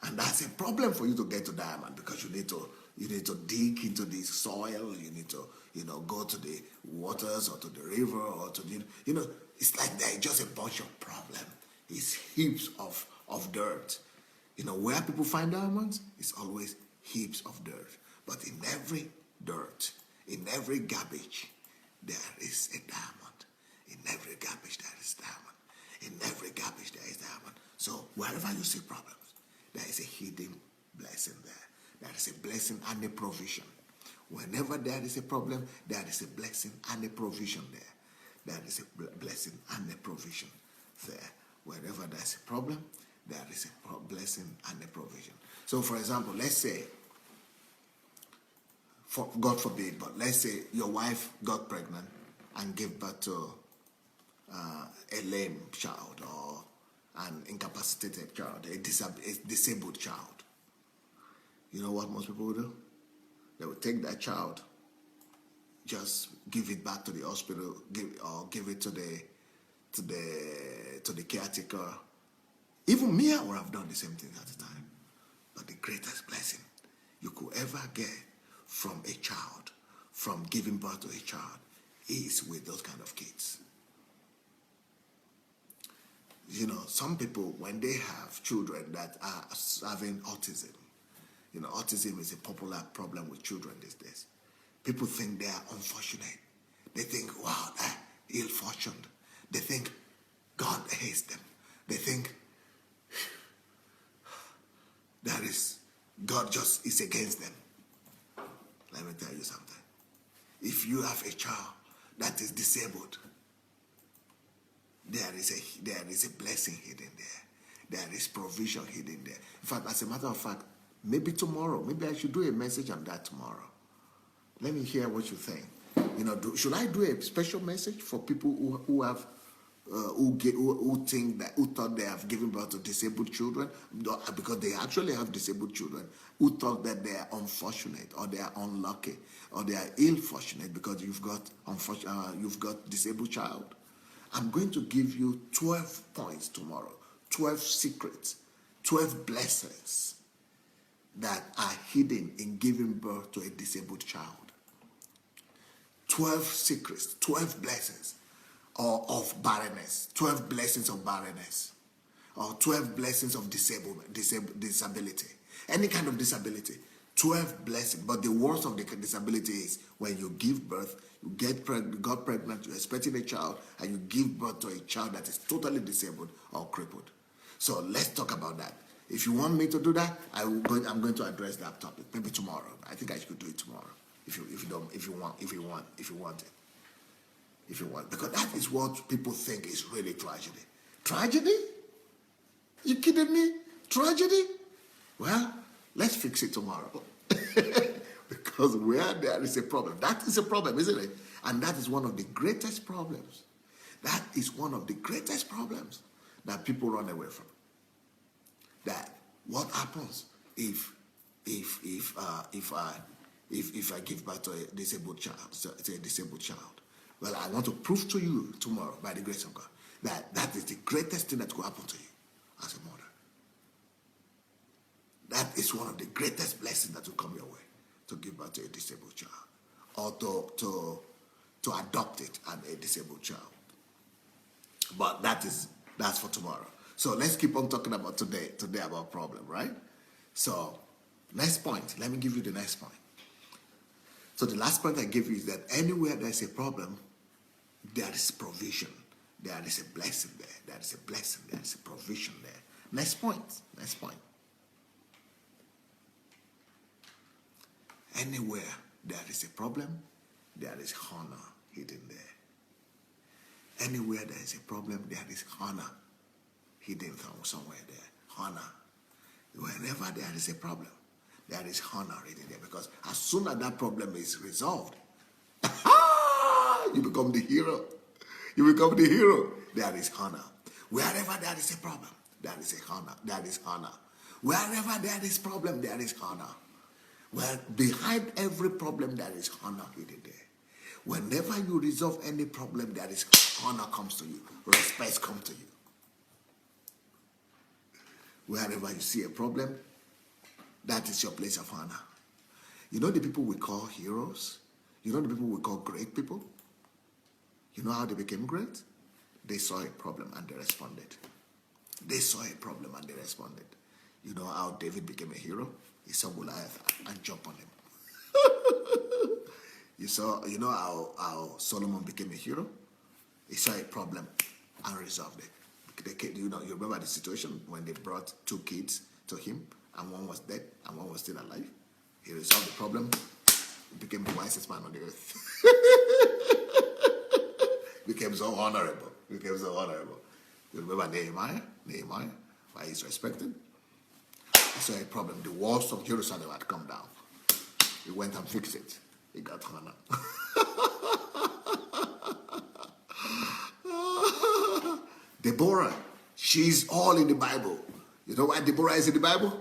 And that's a problem for you to get to diamond because you need to dig into the soil, you need to, go to the waters or to the river or to the, it's like there's just a bunch of problems. It's heaps of dirt. Where people find diamonds, it's always heaps of dirt. But in every dirt, in every garbage, there is a diamond. In every garbage, there is diamond. In every garbage, there is diamond. So wherever you see problems, there is a hidden blessing there. There is a blessing and a provision. Whenever there is a problem, there is a blessing and a provision there. There is a blessing and a provision there. Wherever there is a problem, there is a blessing and a provision. So, for example, let's say, God forbid, but let's say your wife got pregnant and gave birth to a lame child or an incapacitated child, a disabled child. You know what most people will do? They will take that child, just give it back to the hospital, give it to the caretaker. Even me, I would have done the same thing at the time. But the greatest blessing you could ever get from a child, from giving birth to a child, is with those kind of kids. Some people, when they have children that are having autism, autism is a popular problem with children these days. People think they are unfortunate. They think, wow, they're ill-fortuned. They think God hates them. They think God just is against them. Let me tell you something. If you have a child that is disabled, there is a blessing hidden there. There is provision hidden there. In fact, as a matter of fact, maybe tomorrow, maybe I should do a message on that tomorrow. Let me hear what you think. Should I do a special message for people who thought they have given birth to disabled children, because they actually have disabled children, who thought that they are unfortunate or they are unlucky or they are ill-fortunate because you've got disabled child? I'm going to give you 12 points tomorrow, 12 secrets, 12 blessings that are hidden in giving birth to a disabled child. 12 secrets, 12 blessings of barrenness, 12 blessings of barrenness, or 12 blessings of disability, any kind of disability, 12 blessings. But the worst of the disability is when you give birth, you got pregnant, you're expecting a child, and you give birth to a child that is totally disabled or crippled. So let's talk about that. If you want me to do that, I'm going to address that topic maybe tomorrow. I think I should do it tomorrow. If you want, because that is what people think is really tragedy. Tragedy? You kidding me? Tragedy? Well, let's fix it tomorrow. Because where there is a problem, that is a problem, isn't it? And that is one of the greatest problems. That is one of the greatest problems that people run away from. That what happens if I give birth to a disabled child? Well, I want to prove to you tomorrow, by the grace of God, that is the greatest thing that could happen to you as a mother. That is one of the greatest blessings that will come your way, to give birth to a disabled child, or to adopt it as a disabled child. But that's for tomorrow. So let's keep on talking about today about problem, right? So next point, let me give you the next point. So the last point I gave you is that anywhere there's a problem, there is provision. there is a blessing there. There is a blessing. There is a provision there. Next point. Next point. Anywhere there is a problem, there is honor hidden there. Anywhere there is a problem, there is honor hidden somewhere there. Honor. Whenever there is a problem, there is honor hidden there. Because as soon as that problem is resolved, you become the hero. You become the hero. There is honor. Wherever there is a problem, there is a honor. There is honor. Wherever there is problem, there is honor. Well, behind every problem, there is honor hidden there. Whenever you resolve any problem, there is honor comes to you. Respect comes to you. Wherever you see a problem, that is your place of honor. You know the people we call heroes? You know the people we call great people? You know how they became great? They saw a problem and they responded. They saw a problem and they responded. You know how David became a hero? He saw Goliath and jumped on him. You know how Solomon became a hero? He saw a problem and resolved it. You remember the situation when they brought two kids to him and one was dead and one was still alive? He resolved the problem. He became the wisest man on the earth. Became so honorable. You remember Nehemiah? Why he's respected? He saw a problem. The walls of Jerusalem had come down. He went and fixed it. He got honor. Deborah, she's all in the Bible. You know why Deborah is in the Bible?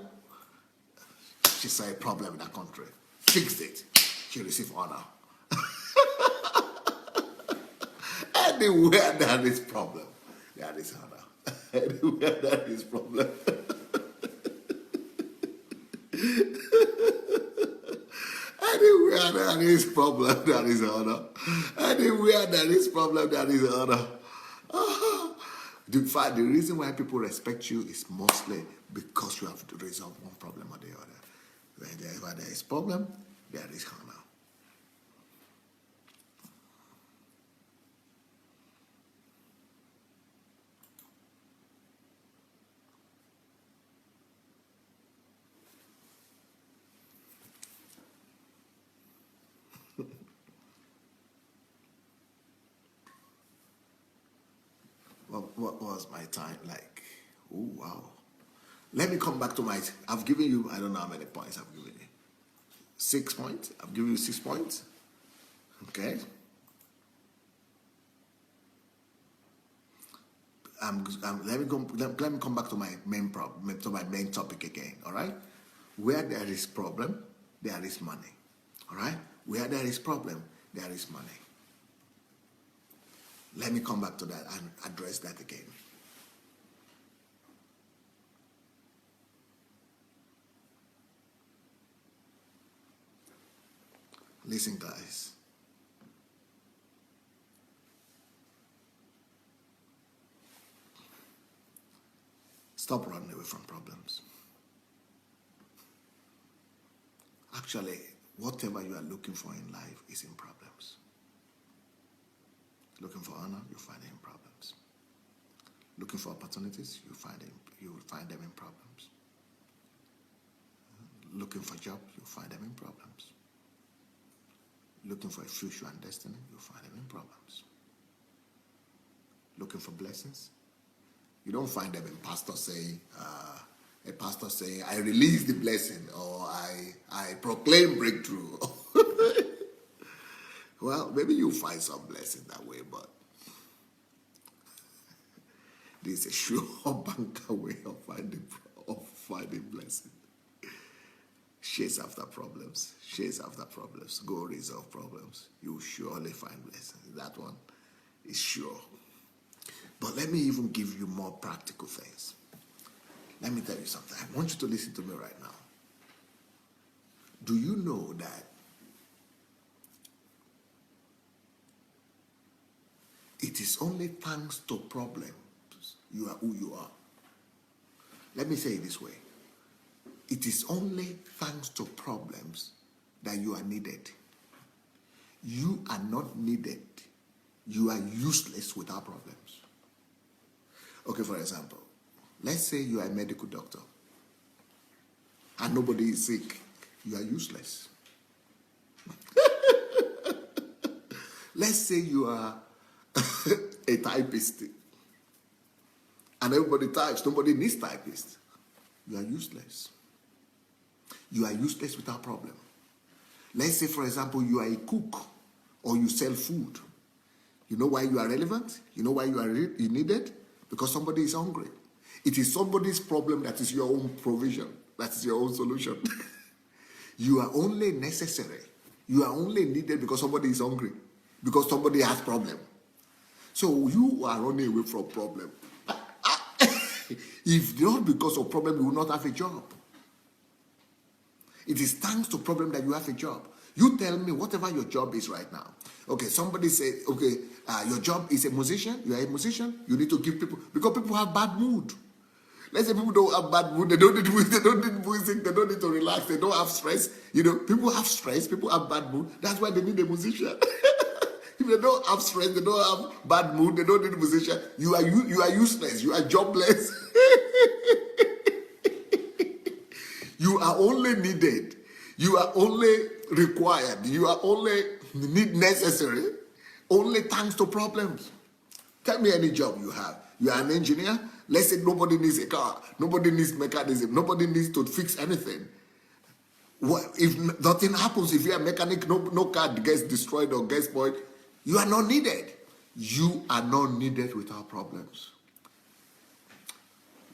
She saw a problem in her country. Fixed it. She received honor. Anywhere there is problem, there is honor. Anywhere there is problem. Anywhere there is problem, there is honor. Anywhere there is problem, there is honor. In fact, the reason why people respect you is mostly because you have to resolve one problem or the other. Wherever there is problem, there is honor. What was my time like? Oh, wow. Let me come back to I've given you, I don't know how many points I've given you. 6 points? I've given you 6 points. Okay. Let me come back to my main problem, to my main topic again. All right. Where there is problem, there is money. All right. Where there is problem, there is money. Let me come back to that and address that again. Listen, guys. Stop running away from problems. Actually, whatever you are looking for in life is in problems. Looking for honor, you find it in problems. Looking for opportunities, you will find them in problems. Looking for jobs, you find them in problems. Looking for a future and destiny, you find them in problems. Looking for blessings, you don't find them in a pastor saying, I release the blessing, or I proclaim breakthrough. Well, maybe you'll find some blessing that way, but this is a sure banker way of finding blessing. Chase after problems. Go resolve problems. You'll surely find blessings. That one is sure. But let me even give you more practical things. Let me tell you something. I want you to listen to me right now. Do you know that it is only thanks to problems you are who you are? Let me say it this way. It is only thanks to problems that you are needed. You are not needed. You are useless without problems. Okay, for example, let's say you are a medical doctor and nobody is sick. You are useless. Let's say you are a typist and everybody types, nobody needs typists. You are useless. You are useless without problem. Let's say, for example, you are a cook or you sell food. You know why you are relevant? You know why you are needed? Because somebody is hungry. It is somebody's problem that is your own provision. That is your own solution. You are only necessary. You are only needed because somebody is hungry. Because somebody has problem. So you are running away from problem. If not because of problem, you will not have a job. It is thanks to problem that you have a job. You tell me whatever your job is right now. Okay, somebody say, okay, your job is a musician. You are a musician. You need to give people, because people have bad mood. Let's say people don't have bad mood. They don't need music. They don't need to relax. They don't have stress. You know, people have stress. People have bad mood. That's why they need a musician. If they don't have stress, they don't have bad mood, they don't need a musician. You are useless. You are jobless. You are only needed. You are only required. You are only necessary. Only thanks to problems. Tell me any job you have. You are an engineer. Let's say nobody needs a car. Nobody needs mechanism. Nobody needs to fix anything. Well, if nothing happens, if you are a mechanic, no car gets destroyed or gets spoiled, you are not needed. You are not needed without problems.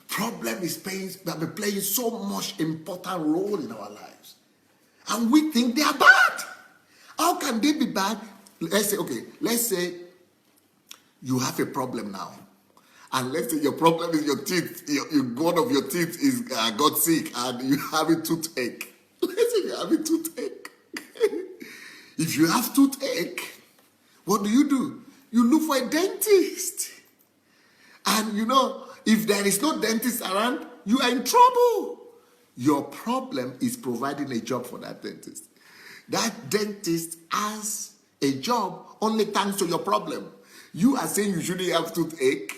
Problem is playing so much important role in our lives. And we think they are bad. How can they be bad? Let's say you have a problem now. And let's say your problem is your teeth. One of your teeth is got sick and you have a toothache. Let's say you have a toothache. If you have toothache, what do? You look for a dentist. And you know, if there is no dentist around, you are in trouble. Your problem is providing a job for that dentist. That dentist has a job only thanks to your problem. You are saying you shouldn't have toothache,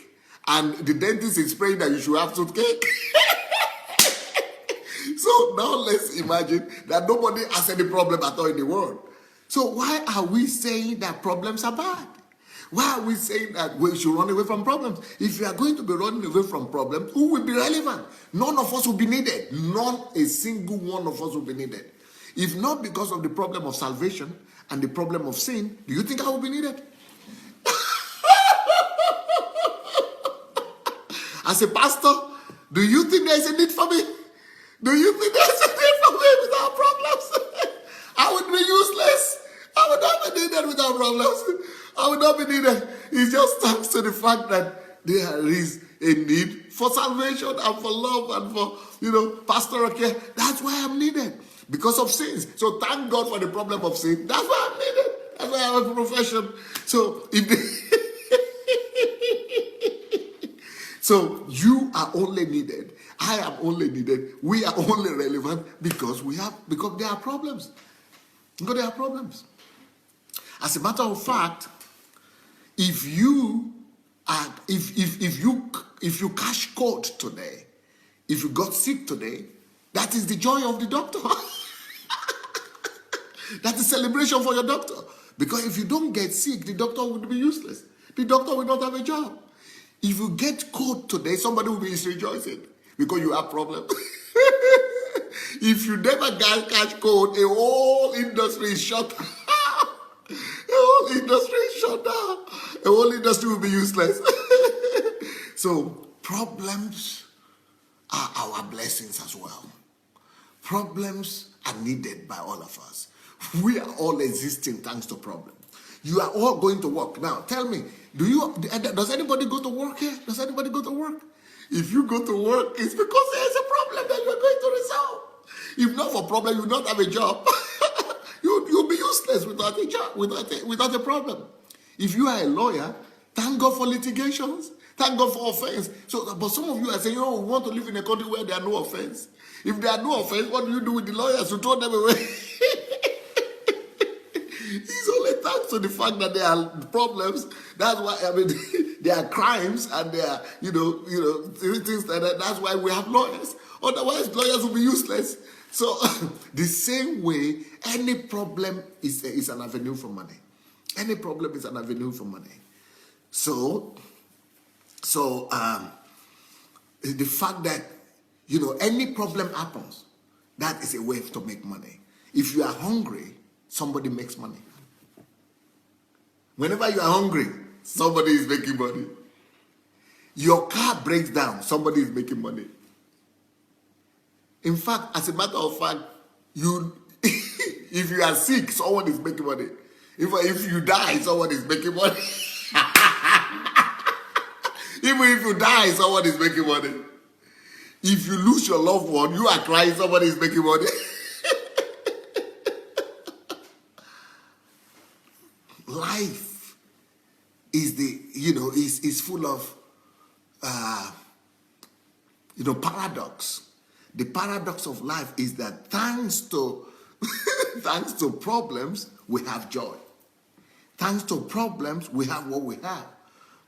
and the dentist is praying that you should have toothache. So now let's imagine that nobody has any problem at all in the world. So why are we saying that problems are bad? Why are we saying that we should run away from problems? If we are going to be running away from problems, who will be relevant? None of us will be needed. Not a single one of us will be needed. If not because of the problem of salvation and the problem of sin, do you think I will be needed? As a pastor, do you think there is a need for me? Do you think there is a need for me without problems? I would be useless. I would not be needed without problems. I would not be needed. It's just thanks to the fact that there is a need for salvation and for love and for, pastoral care. That's why I'm needed. Because of sins. So thank God for the problem of sin. That's why I'm needed. That's why I have a profession. So So you are only needed. I am only needed. We are only relevant because there are problems. Because there are problems. As a matter of fact, if you catch cold today, if you got sick today, that is the joy of the doctor. That's a celebration for your doctor. Because if you don't get sick, the doctor would be useless. The doctor will not have a job. If you get cold today, somebody will be rejoicing because you have problems. If you never catch cold, a whole industry is shut down. A whole industry is shut down. A whole industry will be useless. So problems are our blessings as well. Problems are needed by all of us. We are all existing thanks to problems. You are all going to work. Now, tell me, does anybody go to work here? Does anybody go to work? If you go to work, it's because there's a problem that you're going to resolve. If not for problem, you will not have a job. You'll be useless without a job, without a problem. If you are a lawyer, thank God for litigations. Thank God for offense. But some of you are saying, we want to live in a country where there are no offense. If there are no offense, what do you do with the lawyers? You throw them away. It's only thanks to the fact that there are problems. That's why, there are crimes and there are, things like that. That's why we have lawyers. Otherwise, lawyers will be useless. So the same way, any problem is an avenue for money. Any problem is an avenue for money. So the fact that, any problem happens, that is a way to make money. If you are hungry, somebody makes money. Whenever you are hungry, somebody is making money. Your car breaks down, somebody is making money. In fact, as a matter of fact, if you are sick, someone is making money. If you die, someone is making money. Even if you die, someone is making money. If you lose your loved one, you are crying, somebody is making money. Life is is full of paradox. The paradox of life is that thanks to problems, we have joy. Thanks to problems, we have what we have.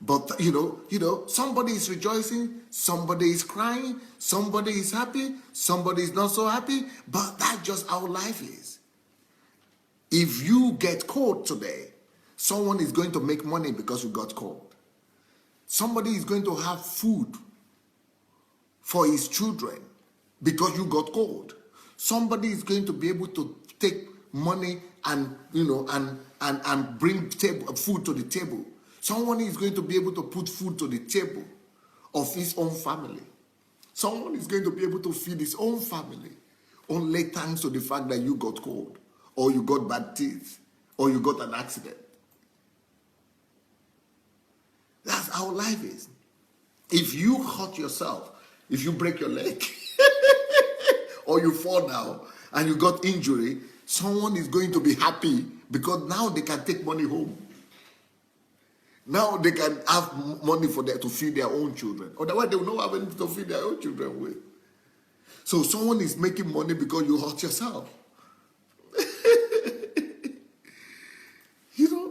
But somebody is rejoicing, somebody is crying, somebody is happy, somebody is not so happy, but that's just how life is. If you get cold today, someone is going to make money because you got cold. Somebody is going to have food for his children because you got cold. Somebody is going to be able to take money and bring food to the table. Someone is going to be able to put food to the table of his own family. Someone is going to be able to feed his own family only thanks to the fact that you got cold, or you got bad teeth, or you got an accident. That's how life is. If you hurt yourself, if you break your leg, or you fall down and you got injury, someone is going to be happy because now they can take money home. Now they can have money to feed their own children. Otherwise, they will not have anything to feed their own children with. So someone is making money because you hurt yourself.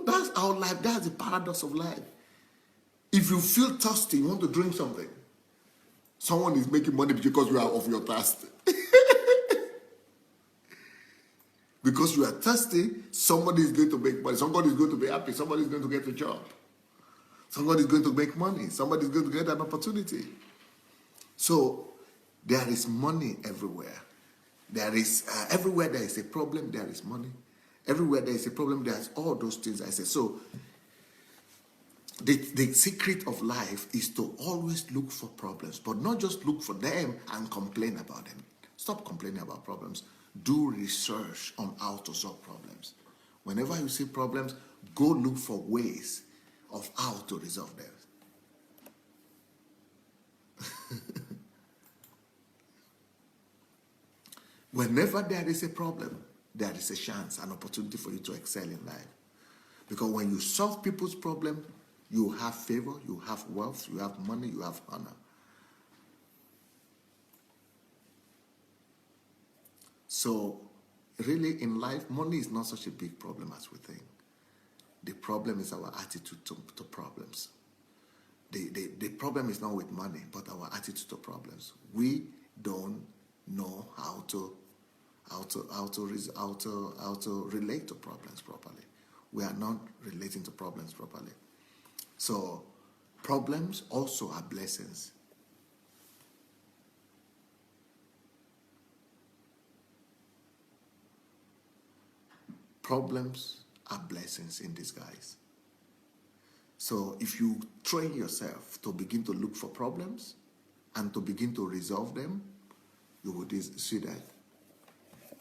That's our life. That's the paradox of life. If you feel thirsty, you want to drink something, someone is making money because you are of your thirst. Because you are thirsty, somebody is going to make money. Somebody is going to be happy. Somebody is going to get a job. Somebody is going to make money. Somebody is going to get an opportunity. So there is money everywhere. There is everywhere there is a problem, there is money. Everywhere there is a problem, there is all those things I said. So the secret of life is to always look for problems, but not just look for them and complain about them. Stop complaining about problems. Do research on how to solve problems. Whenever you see problems, go look for ways of how to resolve them. Whenever there is a problem, there is a chance, an opportunity for you to excel in life. Because when you solve people's problems, you have favor, you have wealth, you have money, you have honor. So, really in life, money is not such a big problem as we think. The problem is our attitude to problems. The problem is not with money, but our attitude to problems. We don't know how to relate to problems properly. We are not relating to problems properly. So problems also are blessings. Problems are blessings in disguise. So if you train yourself to begin to look for problems and to begin to resolve them, you will see that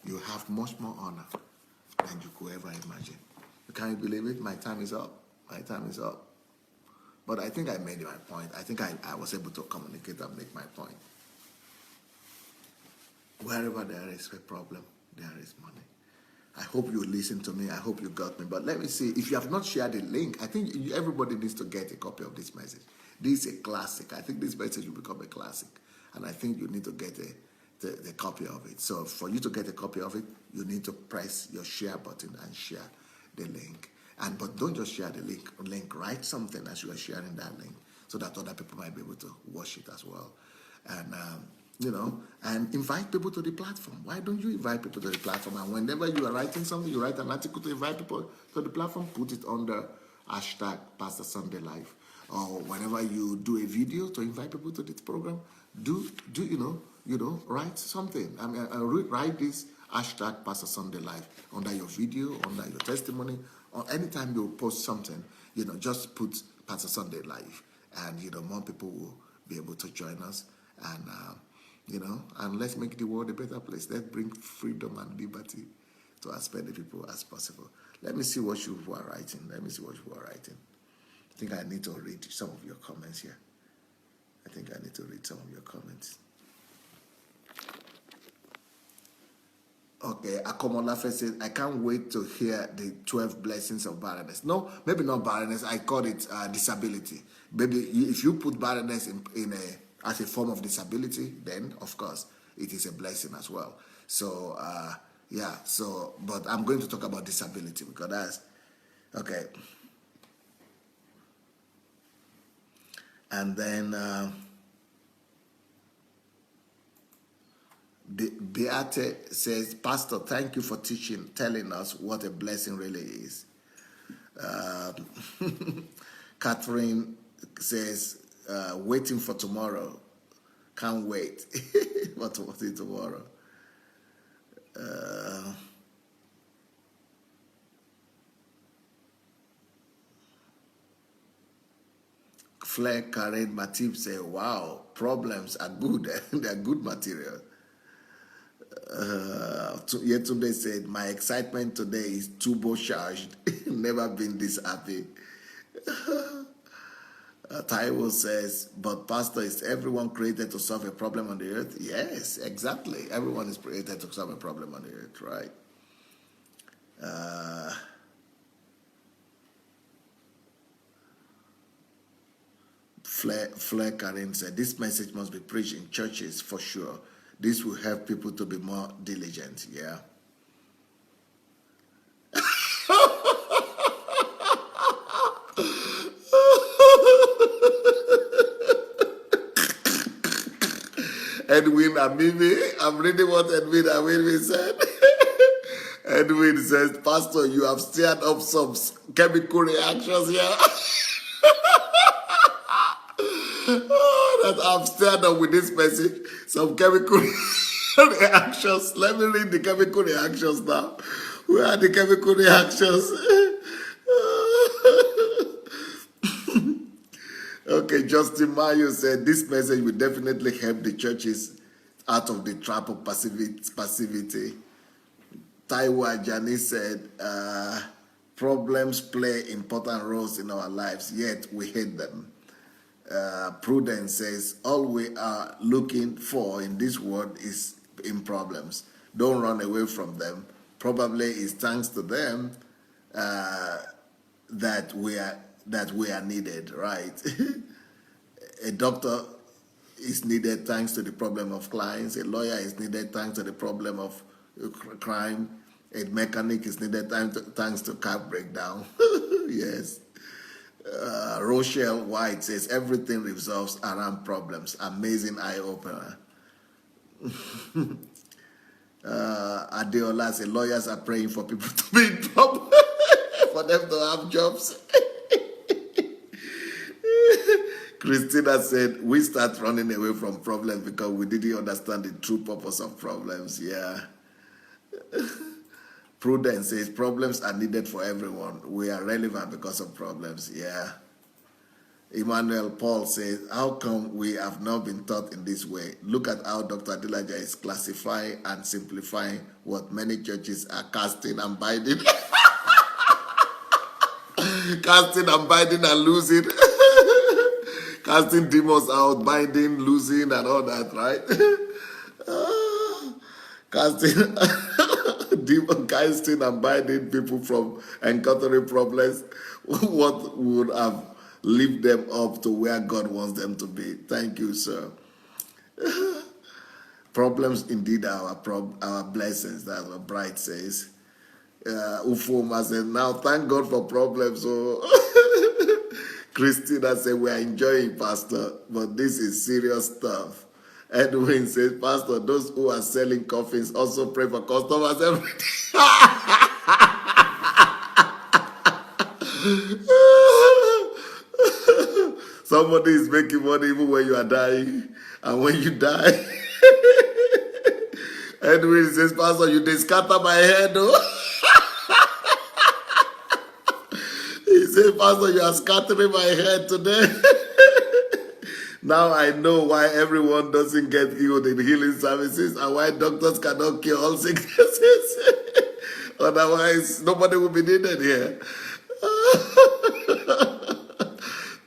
you have much more honor than you could ever imagine. Can you believe it? My time is up. My time is up. But I think I made my point. I think I was able to communicate and make my point. Wherever there is a problem, there is money. I hope you listened to me. I hope you got me. But let me see. If you have not shared the link, I think everybody needs to get a copy of this message. This is a classic. I think this message will become a classic. And I think you need to get the copy of it. So for you to get a copy of it, you need to press your share button and share the link. But don't just share the link. Write something as you are sharing that link so that other people might be able to watch it as well. And and invite people to the platform. Why don't you invite people to the platform? And whenever you are writing something, you write an article to invite people to the platform, put it under hashtag Pastor Sunday Live. Or whenever you do a video to invite people to this program, write something. Write this hashtag Pastor Sunday Live under your video, under your testimony, or anytime you post something, just put Pastor Sunday Live, and more people will be able to join us, and let's make the world a better place. Let's bring freedom and liberty to as many people as possible. Let me see what you are writing. I think I need to read some of your comments here. Okay, Akomolafe says, I can't wait to hear the 12 blessings of barrenness. No, maybe not barrenness. I call it disability. Maybe if you put barrenness as a form of disability, then, of course, it is a blessing as well. So, but I'm going to talk about disability because that's, okay. And then Beate says, Pastor, thank you for telling us what a blessing really is. Catherine says, waiting for tomorrow. Can't wait. What is tomorrow? Flair Karen Matip say, wow, problems are good. They're good material. Yetunde said, my excitement today is turbocharged. Never been this happy. Taiwo says, but Pastor, is everyone created to solve a problem on the earth? Yes, exactly. Everyone is created to solve a problem on the earth, right? Flair Karim said, this message must be preached in churches for sure. This will help people to be more diligent. Yeah. Edwin Amimi, I'm reading what Edwin Amimi said. Edwin says, Pastor, you have stirred up some chemical reactions here. That I've stirred up with this message, some chemical reactions. Let me read the chemical reactions now. Where are the chemical reactions? Okay, Justin Mayo said, this message will definitely help the churches out of the trap of passivity. Taiwo Ajani said, problems play important roles in our lives, yet we hate them. Prudence says, all we are looking for in this world is in problems. Don't run away from them. Probably it's thanks to them that we are needed, right? A doctor is needed thanks to the problem of clients. A lawyer is needed thanks to the problem of crime. A mechanic is needed thanks to car breakdown. Yes. Rochelle White says, everything revolves around problems. Amazing eye-opener. Adeola says, lawyers are praying for people to be in trouble, for them to have jobs. Christina said, we start running away from problems because we didn't understand the true purpose of problems. Yeah. Prudence says, problems are needed for everyone. We are relevant because of problems. Yeah. Emmanuel Paul says, how come we have not been taught in this way? Look at how Dr. Adelaja is classifying and simplifying what many churches are casting and binding. Casting and binding and losing. Casting demons out, binding, losing, and all that, right? Casting and binding people from encountering problems. What would have lift them up to where God wants them to be? Thank you, sir. Problems indeed are our blessings, that's what Bright says. Ufoma said, now thank God for problems. So Christina said, we are enjoying, Pastor, but this is serious stuff. Edwin says, Pastor, those who are selling coffins also pray for customers every day. Somebody is making money even when you are dying. And when you die, Edwin says, Pastor, you did scatter my head, oh. He said, Pastor, you are scattering my head today. Now I know why everyone doesn't get healed in healing services and why doctors cannot cure all sicknesses. Otherwise, nobody will be needed here.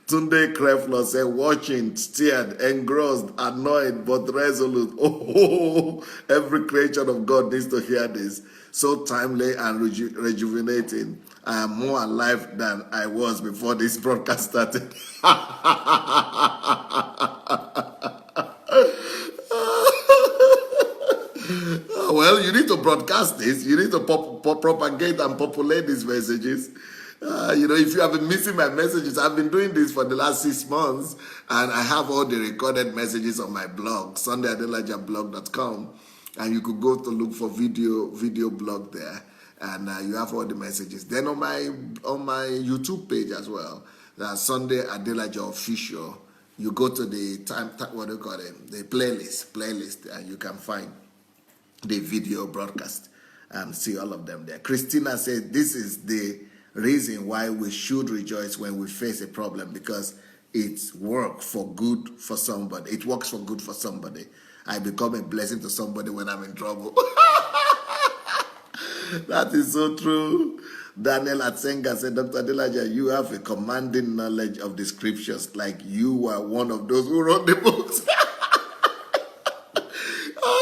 Tunde Kreflo said, watching, steered, engrossed, annoyed, but resolute. Oh, every creature of God needs to hear this. So timely and rejuvenating. I am more alive than I was before this broadcast started. Well, you need to broadcast this. You need to propagate and populate these messages. If you have been missing my messages, I've been doing this for the last 6 months, and I have all the recorded messages on my blog, SundayAdelajablog.com, and you could go to look for video blog there, and you have all the messages. Then on my YouTube page as well, Sunday Adelaja Official, you go to the the playlist, and you can find the video broadcast and see all of them there. Christina said, this is the reason why we should rejoice when we face a problem, because it works for good for somebody. It works for good for somebody. I become a blessing to somebody when I'm in trouble. That is so true. Daniel Atsenga said, Dr. Adelaja, you have a commanding knowledge of the scriptures, like you were one of those who wrote the books.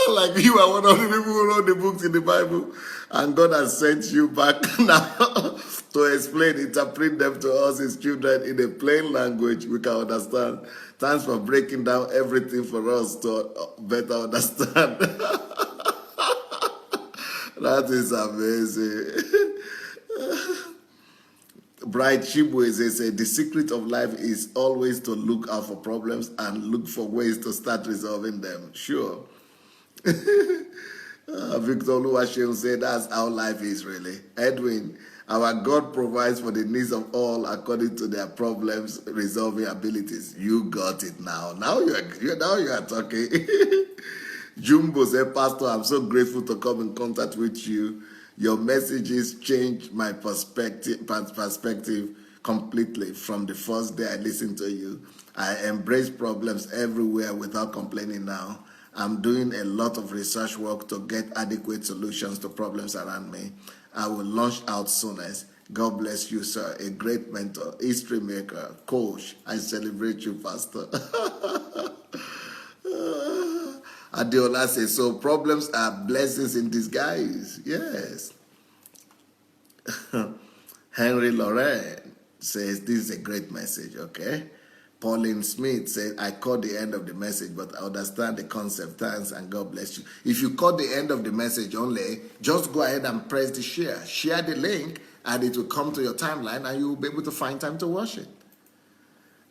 Like you are one of the people who wrote the books in the Bible, and God has sent you back now to explain, interpret them to us, his children, in a plain language we can understand. Thanks for breaking down everything for us to better understand. That is amazing. Bright Chibwe says, the secret of life is always to look out for problems and look for ways to start resolving them. Sure. Victor Luwashem said, that's how life is really. Edwin, our God provides for the needs of all according to their problems resolving abilities. You got it now. Now you are talking. Jumbo said, Pastor, I'm so grateful to come in contact with you. Your messages changed my perspective completely from the first day I listened to you. I embrace problems everywhere without complaining now. I'm doing a lot of research work to get adequate solutions to problems around me. I will launch out soonest. God bless you, sir. A great mentor, history maker, coach. I celebrate you, Pastor. Adeola says, so problems are blessings in disguise. Yes. Henry Loren says, this is a great message, okay? Pauline Smith said, I caught the end of the message, but I understand the concept. Thanks, and God bless you. If you caught the end of the message only, just go ahead and press the share. Share the link, and it will come to your timeline, and you will be able to find time to watch it.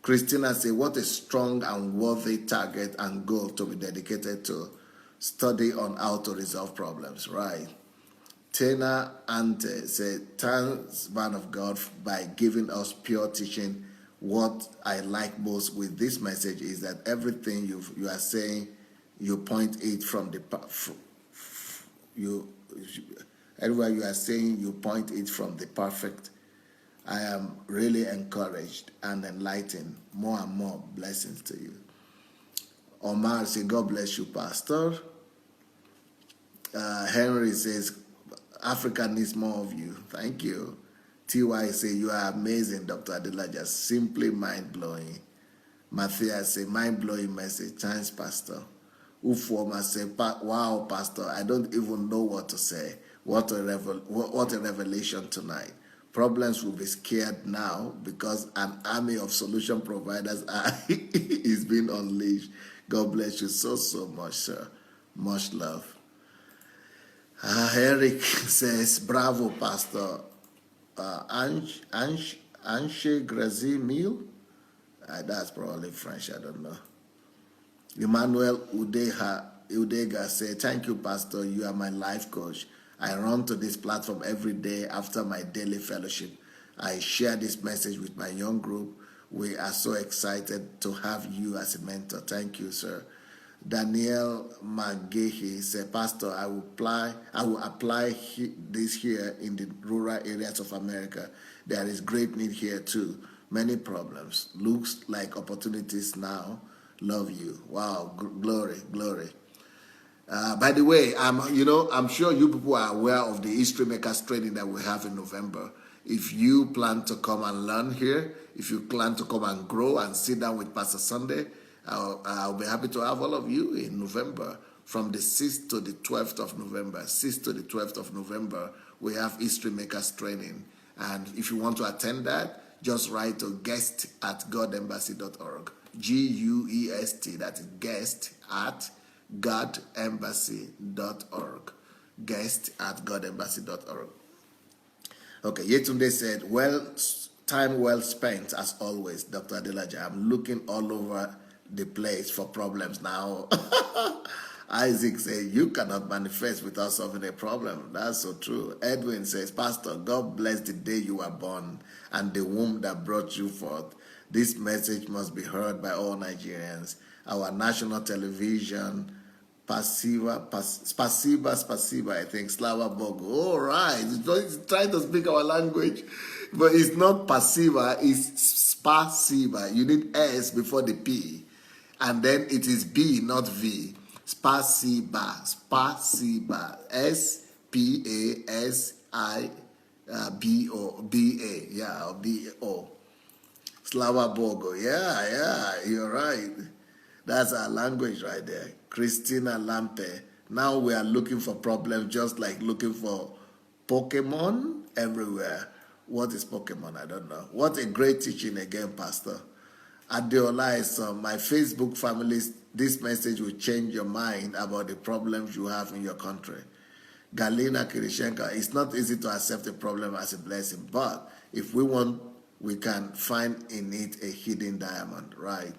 Christina said, what a strong and worthy target and goal to be dedicated to. Study on how to resolve problems, right? Tena Ante said, thanks, man of God, by giving us pure teaching. What I like most with this message is that everything you are saying, you point it from the everywhere you are saying, you point it from the perfect. I am really encouraged and enlightened. More and more blessings to you. Omar says, God bless you, Pastor. Henry says, Africa needs more of you. Thank you. T.Y. say, you are amazing, Dr. Adelaja. Simply mind-blowing. Matthias say, mind-blowing message. Thanks, Pastor. Ufuoma say, wow, Pastor, I don't even know what to say. What a revelation tonight. Problems will be scared now because an army of solution providers is being unleashed. God bless you so much, sir. Much love. Eric says, bravo, Pastor. Anche Grazi Meal? That's probably French, I don't know. Emmanuel Udega said, thank you, Pastor. You are my life coach. I run to this platform every day after my daily fellowship. I share this message with my young group. We are so excited to have you as a mentor. Thank you, sir. Daniel Magehi said, Pastor, I will apply this here in the rural areas of America. There is great need here too. Many problems. Looks like opportunities now. Love you. Wow, glory, glory. By the way, I'm sure you people are aware of the History Makers training that we have in November. If you plan to come and learn here, if you plan to come and grow and sit down with Pastor Sunday, I'll be happy to have all of you in November. From the 6th to the 12th of November, 6th to the 12th of November, we have History Makers training. And if you want to attend that, just write to guest@godembassy.org. GUEST, that is guest at godembassy.org. Guest@godembassy.org. Okay, Yetunde said, time well spent as always, Dr. Adelaja. I'm looking all over the place for problems now. Isaac said, you cannot manifest without solving a problem. That's so true. Edwin says, Pastor, God bless the day you were born and the womb that brought you forth. This message must be heard by all Nigerians. Our national television, Spasiba, I think, Slava Bogo. All right, it's trying to speak our language, but it's not Pasiva, it's Spasiba. You need S before the P, and then it is B, not V. Spasiba, S-P-A-S-I-B-O, yeah, or B-O. Slava Bogo, yeah, you're right. That's our language right there. Christina Lampe. Now we are looking for problems just like looking for Pokemon everywhere. What is Pokemon? I don't know. What a great teaching again, Pastor. Adeola is my Facebook families. This message will change your mind about the problems you have in your country. Galina Kirishenko, it's not easy to accept a problem as a blessing, but if we want, we can find in it a hidden diamond, right?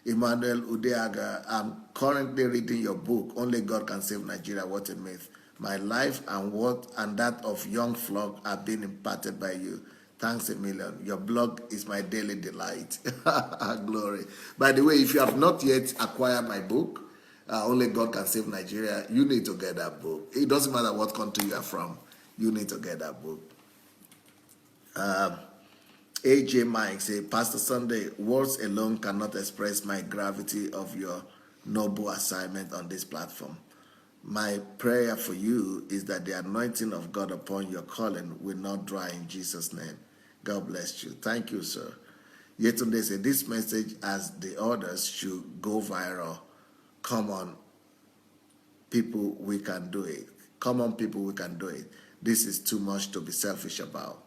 Emmanuel Udeaga, I'm currently reading your book, Only God Can Save Nigeria, What a Myth. My life and that of young flock are being imparted by you. Thanks a million. Your blog is my daily delight. Glory. By the way, if you have not yet acquired my book, Only God Can Save Nigeria, you need to get that book. It doesn't matter what country you are from, you need to get that book. AJ Mike say, Pastor Sunday, words alone cannot express my gravity of your noble assignment on this platform. My prayer for you is that the anointing of God upon your calling will not dry in Jesus' name. God bless you. Thank you, sir. Yetunde said, this message, as the others, should go viral. Come on, people, we can do it. Come on, people, we can do it. This is too much to be selfish about.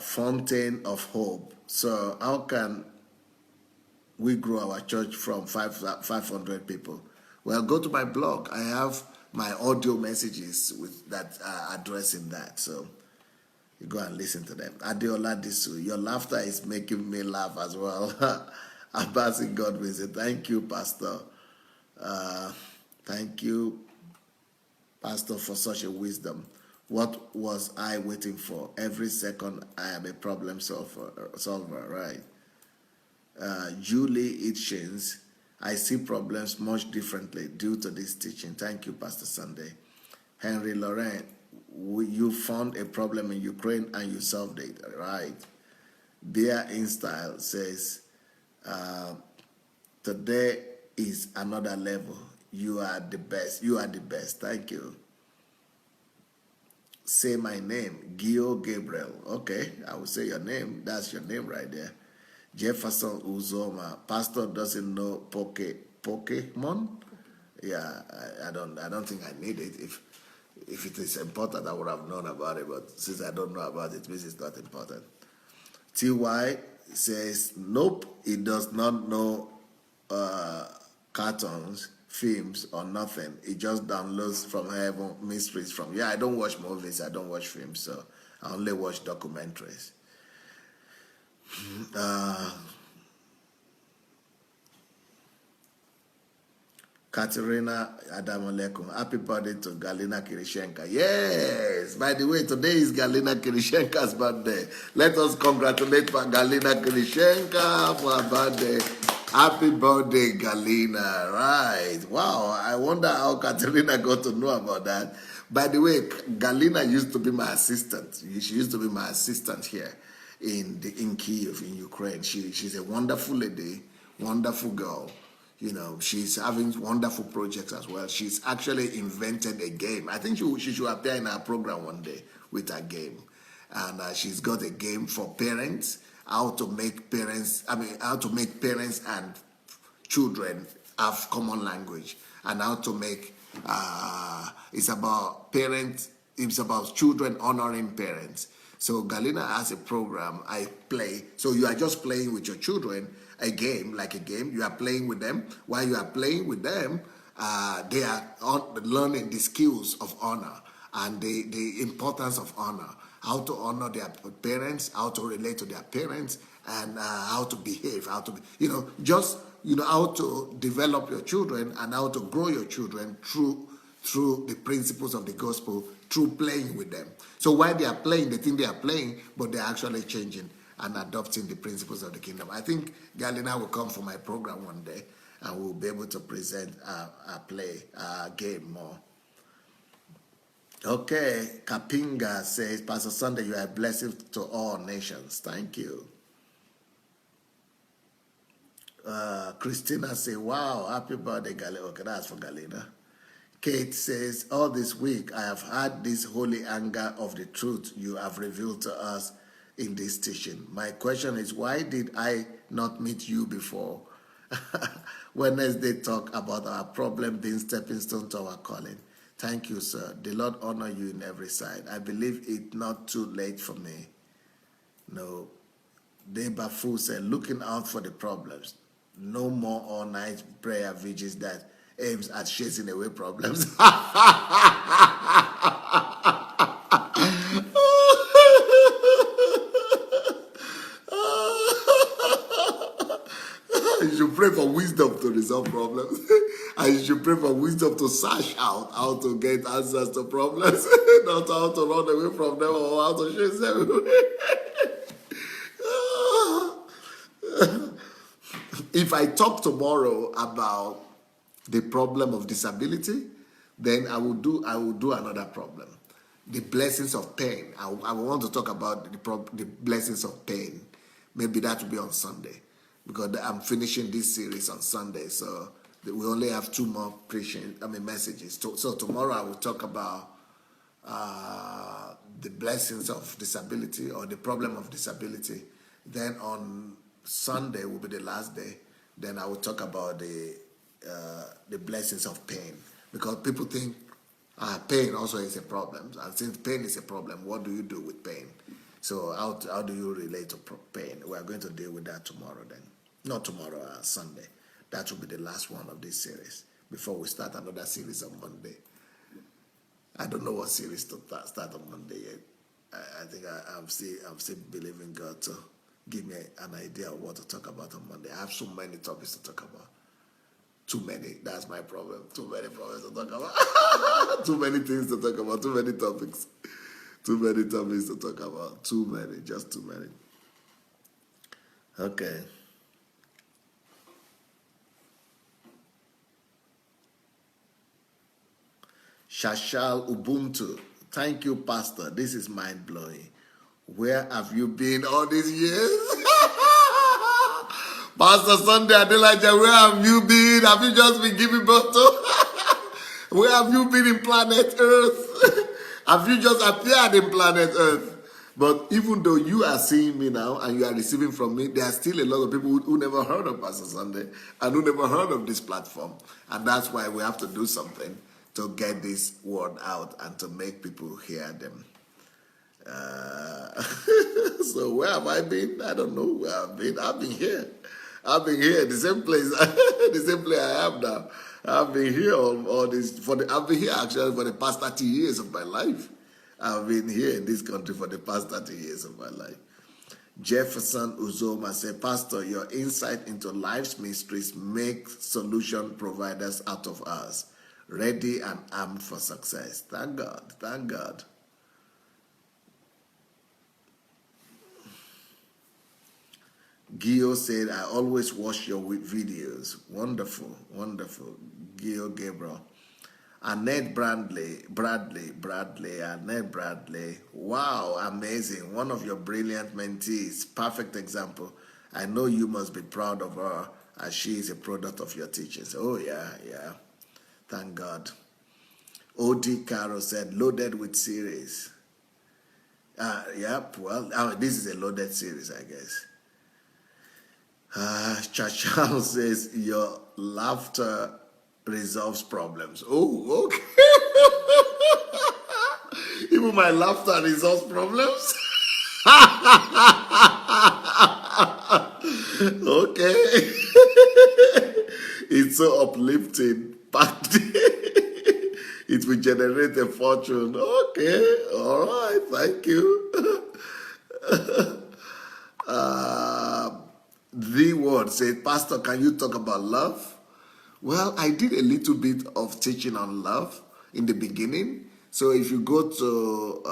Fountain of Hope. So how can we grow our church from 500 people? Well, go to my blog. I have my audio messages with that addressing that. So you go and listen to them. Adeola Disu, your laughter is making me laugh as well. Abasi Godwin said, thank you, Pastor. Thank you, Pastor, for such a wisdom. What was I waiting for? Every second I am a problem solver, right? Julie Itchins, I see problems much differently due to this teaching. Thank you, Pastor Sunday. Henry Laurent, you found a problem in Ukraine and you solved it, right? Beer in Style says, today is another level. You are the best. You are the best. Thank you. Say my name, Gio Gabriel. Okay, I will say your name. That's your name right there. Jefferson Uzoma. Pastor doesn't know Pokemon. Yeah, I don't think I need it. If it is important, I would have known about it. But since I don't know about it, means it's not important. TY says, nope, he does not know cartoons. films or nothing. He just downloads from heaven mysteries from. Yeah, I don't watch movies. I don't watch films. So I only watch documentaries. Katerina Adamolekum. Happy birthday to Galina Kirishenka. Yes! By the way, today is Galina Kirishenka's birthday. Let us congratulate Galina Kirishenka for her birthday. Happy birthday, Galina. Right. Wow. I wonder how Katerina got to know about that. By the way, Galina used to be my assistant. She used to be my assistant here in Kyiv, in Ukraine. She's a wonderful lady, wonderful girl. You know, she's having wonderful projects as well. She's actually invented a game. I think she should appear in our program one day with a game. And she's got a game for parents, how to make parents and children have common language, and how to make, it's about children honoring parents. So Galina has a program I play. So you are just playing with your children, a game. You are playing with them. While you are playing with them, they are learning the skills of honor and the importance of honor, how to honor their parents, how to relate to their parents, and how to behave, how to, how to develop your children and how to grow your children through the principles of the gospel, through playing with them. So while they are playing, they think they are playing, but they're actually changing and adopting the principles of the kingdom. I think Galina will come for my program one day, and we'll be able to present a game more. Okay, Kapinga says, Pastor Sunday, you are a blessing to all nations. Thank you. Christina says, wow, happy birthday, Galina. Okay, that's for Galina. Kate says, all this week I have had this holy anger of the truth you have revealed to us in this teaching. My question is, why did I not meet you before? Wednesday talk about our problem being stepping stone to our calling. Thank you, sir. The Lord honor you in every side. I believe it's not too late for me. No. Debafu said, looking out for the problems. No more all-night prayer vigils that aims at chasing away problems. You should pray for wisdom to resolve problems. And you should pray for wisdom to search out how to get answers to problems, not how to run away from them or how to chase them away. If I talk tomorrow about the problem of disability, then I will do another problem. The blessings of pain. I want to talk about the blessings of pain. Maybe that will be on Sunday, because I'm finishing this series on Sunday. So we only have 2 more messages. So tomorrow I will talk about the blessings of disability, or the problem of disability. Then on Sunday will be the last day. Then I will talk about the blessings of pain, because people think pain also is a problem. And since pain is a problem, what do you do with pain? So how do you relate to pain? We are going to deal with that tomorrow then. Not tomorrow, Sunday. That will be the last one of this series before we start another series on Monday. I don't know what series to start on Monday yet. I think I'm still believing God to give me an idea of what to talk about on Monday. I have so many topics to talk about. Too many. That's my problem. Too many problems to talk about. Too many things to talk about. Too many topics. Too many topics to talk about. Too many. Just too many. Okay. Shashal Ubuntu. Thank you, Pastor. This is mind-blowing. Where have you been all these years? Pastor Sunday Adelaja, where have you been? Have you just been giving birth to? Where have you been in planet Earth? Have you just appeared in planet Earth? But even though you are seeing me now and you are receiving from me, there are still a lot of people who never heard of Pastor Sunday and who never heard of this platform. And that's why we have to do something to get this word out and to make people hear them. So where have I been? I don't know where I've been. I've been here. I've been here, the same place, the same place I am now. I've been here all this I've been here actually for the past 30 years of my life. I've been here in this country for the past 30 years of my life. Jefferson Uzoma said, Pastor, your insight into life's mysteries make solution providers out of us, ready and armed for success. Thank God. Thank God. Gio said, I always watch your videos. Wonderful, wonderful. Gio Gabriel. Annette Bradley. Annette Bradley. Wow, amazing. One of your brilliant mentees. Perfect example. I know you must be proud of her as she is a product of your teachings. Oh, yeah. Thank God. O.D. Carroll said, loaded with series. This is a loaded series, I guess. Chachal says, your laughter resolves problems. Oh, okay. Even my laughter resolves problems? Okay. It's so uplifting. It will generate a fortune. Okay. All right. Thank you. The word said, Pastor, can you talk about love? Well, I did a little bit of teaching on love in the beginning. So if you go to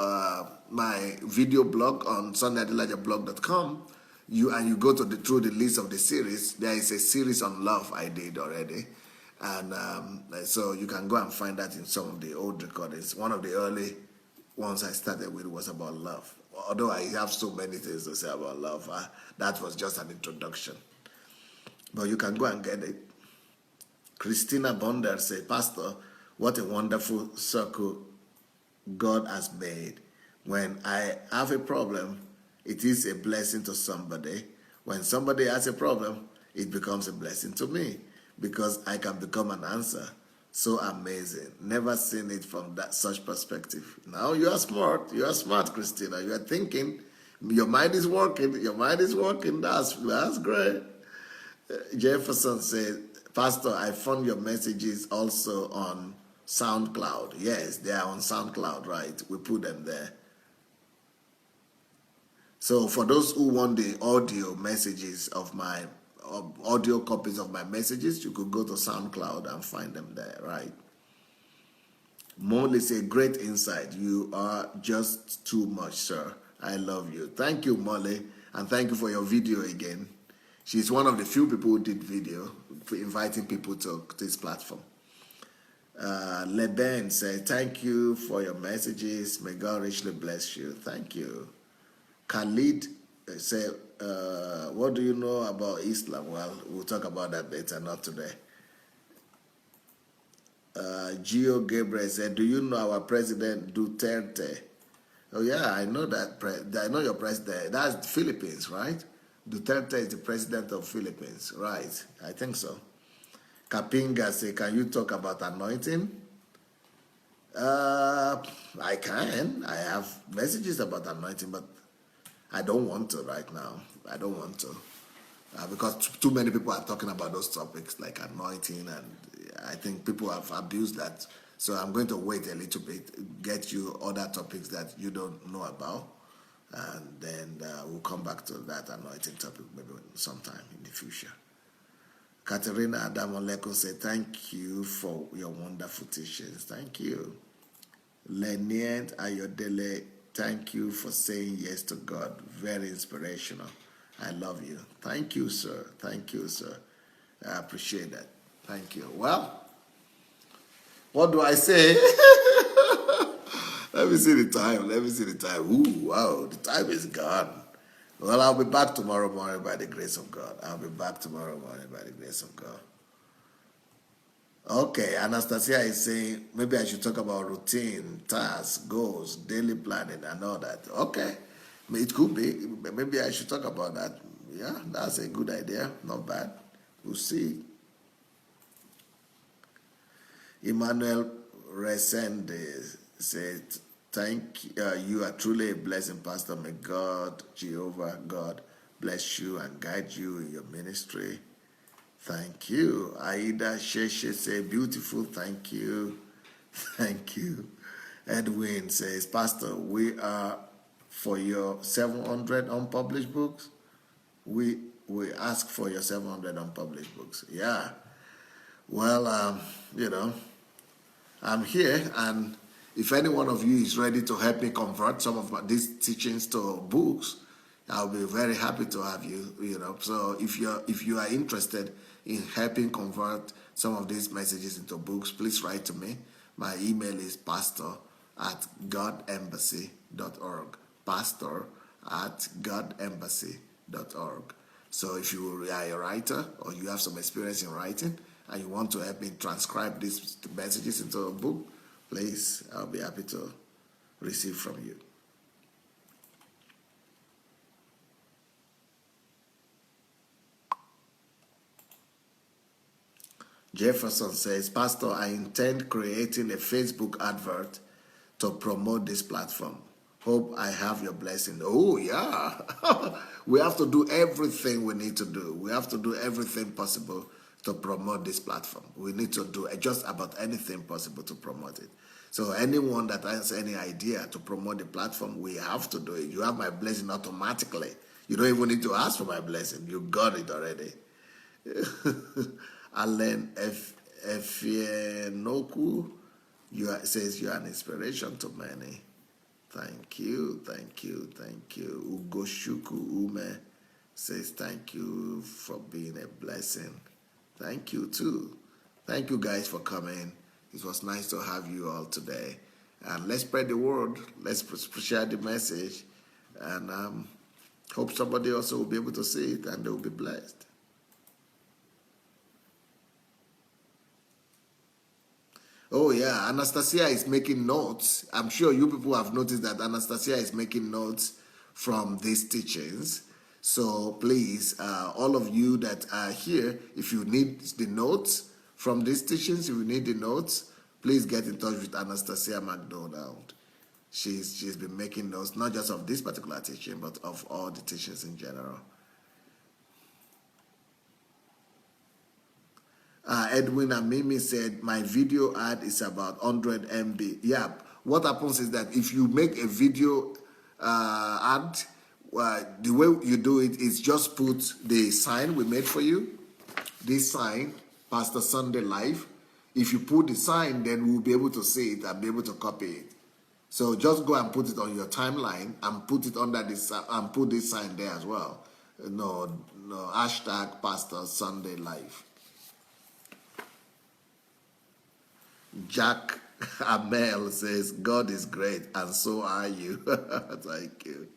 my video blog on SundayAdelajablog.com, you go to through the list of the series, there is a series on love I did already. And so you can go and find that in some of the old recordings. One of the early ones I started with was about love. Although I have so many things to say about love, that was just an introduction. But you can go and get it. Christina Bonder said, Pastor, what a wonderful circle God has made. When I have a problem, it is a blessing to somebody. When somebody has a problem, it becomes a blessing to me because I can become an answer. So amazing. Never seen it from such perspective. Now you are smart. You are smart, Christina. You are thinking. Your mind is working. Your mind is working. That's great. Jefferson said, Pastor, I found your messages also on SoundCloud. Yes, they are on SoundCloud, right? We put them there. So for those who want the audio messages of my audio copies of my messages, you could go to SoundCloud and find them there, right? Molly said, great insight. You are just too much, sir. I love you. Thank you, Molly, and thank you for your video again. She's one of the few people who did video, for inviting people to this platform. Leben said, thank you for your messages. May God richly bless you. Thank you. Khalid said, what do you know about Islam? Well, we'll talk about that later, not today. Gio Gabriel said, do you know our president Duterte? Oh yeah, I know that. I know your president. That's the Philippines, right? Duterte is the president of Philippines, right? I think so. Kapinga said, can you talk about anointing? I can. I have messages about anointing, but I don't want to right now. I don't want to. Because too many people are talking about those topics like anointing, and I think people have abused that. So I'm going to wait a little bit, get you other topics that you don't know about, and then we'll come back to that anointing topic maybe sometime in the future. Katerina Adamoleko said, thank you for your wonderful teachings. Thank you. Lenient Ayodele, thank you for saying yes to God. Very inspirational. I love you. Thank you, sir. Thank you, sir. I appreciate that. Thank you. Well, what do I say? Let me see the time. Ooh, wow, the time is gone. Well, I'll be back tomorrow morning by the grace of God. Okay, Anastasia is saying, maybe I should talk about routine, tasks, goals, daily planning, and all that. Okay, it could be. Maybe I should talk about that. Yeah, that's a good idea. Not bad. We'll see. Emmanuel Resende said, thank you. You are truly a blessing, Pastor. May God, Jehovah God, bless you and guide you in your ministry. Thank you. Aida Sheshe say, beautiful. Thank you. Thank you. Edwin says, Pastor, we are for your 700 unpublished books. We ask for your 700 unpublished books. Yeah. Well, I'm here, and if any one of you is ready to help me convert some of these teachings to books, I'll be very happy to have you. So if you are interested in helping convert some of these messages into books, please write to me. My email is pastor@godembassy.org. pastor@godembassy.org. So if you are a writer or you have some experience in writing and you want to help me transcribe these messages into a book, please, I'll be happy to receive from you. Jefferson says, Pastor, I intend creating a Facebook advert to promote this platform. Hope I have your blessing. Oh, yeah. We have to do everything we need to do. We have to do everything possible to promote this platform. We need to do just about anything possible to promote it. So anyone that has any idea to promote the platform, we have to do it. You have my blessing automatically. You don't even need to ask for my blessing. You got it already. Alan Efienoku says you are an inspiration to many. Thank you, thank you, thank you. Ugoshuku Ume says thank you for being a blessing. Thank you too. Thank you guys for coming. It was nice to have you all today. And let's spread the word. Let's share the message. And hope somebody also will be able to see it and they will be blessed. Oh, yeah, Anastasia is making notes. I'm sure you people have noticed that Anastasia is making notes from these teachings. So please, all of you that are here, if you need the notes from these teachings, if you need the notes, please get in touch with Anastasia McDonald. She's been making notes, not just of this particular teaching, but of all the teachings in general. Edwin Amimi said, my video ad is about 100 MB. Yeah, what happens is that if you make a video ad, the way you do it is just put the sign we made for you, this sign, Pastor Sunday Live. If you put the sign, then we'll be able to see it and be able to copy it. So just go and put it on your timeline and put it under this and put this sign there as well. No, hashtag Pastor Sunday Live. Jack Amel says, God is great, and so are you. Thank you.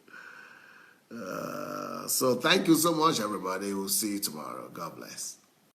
So thank you so much, everybody. We'll see you tomorrow. God bless.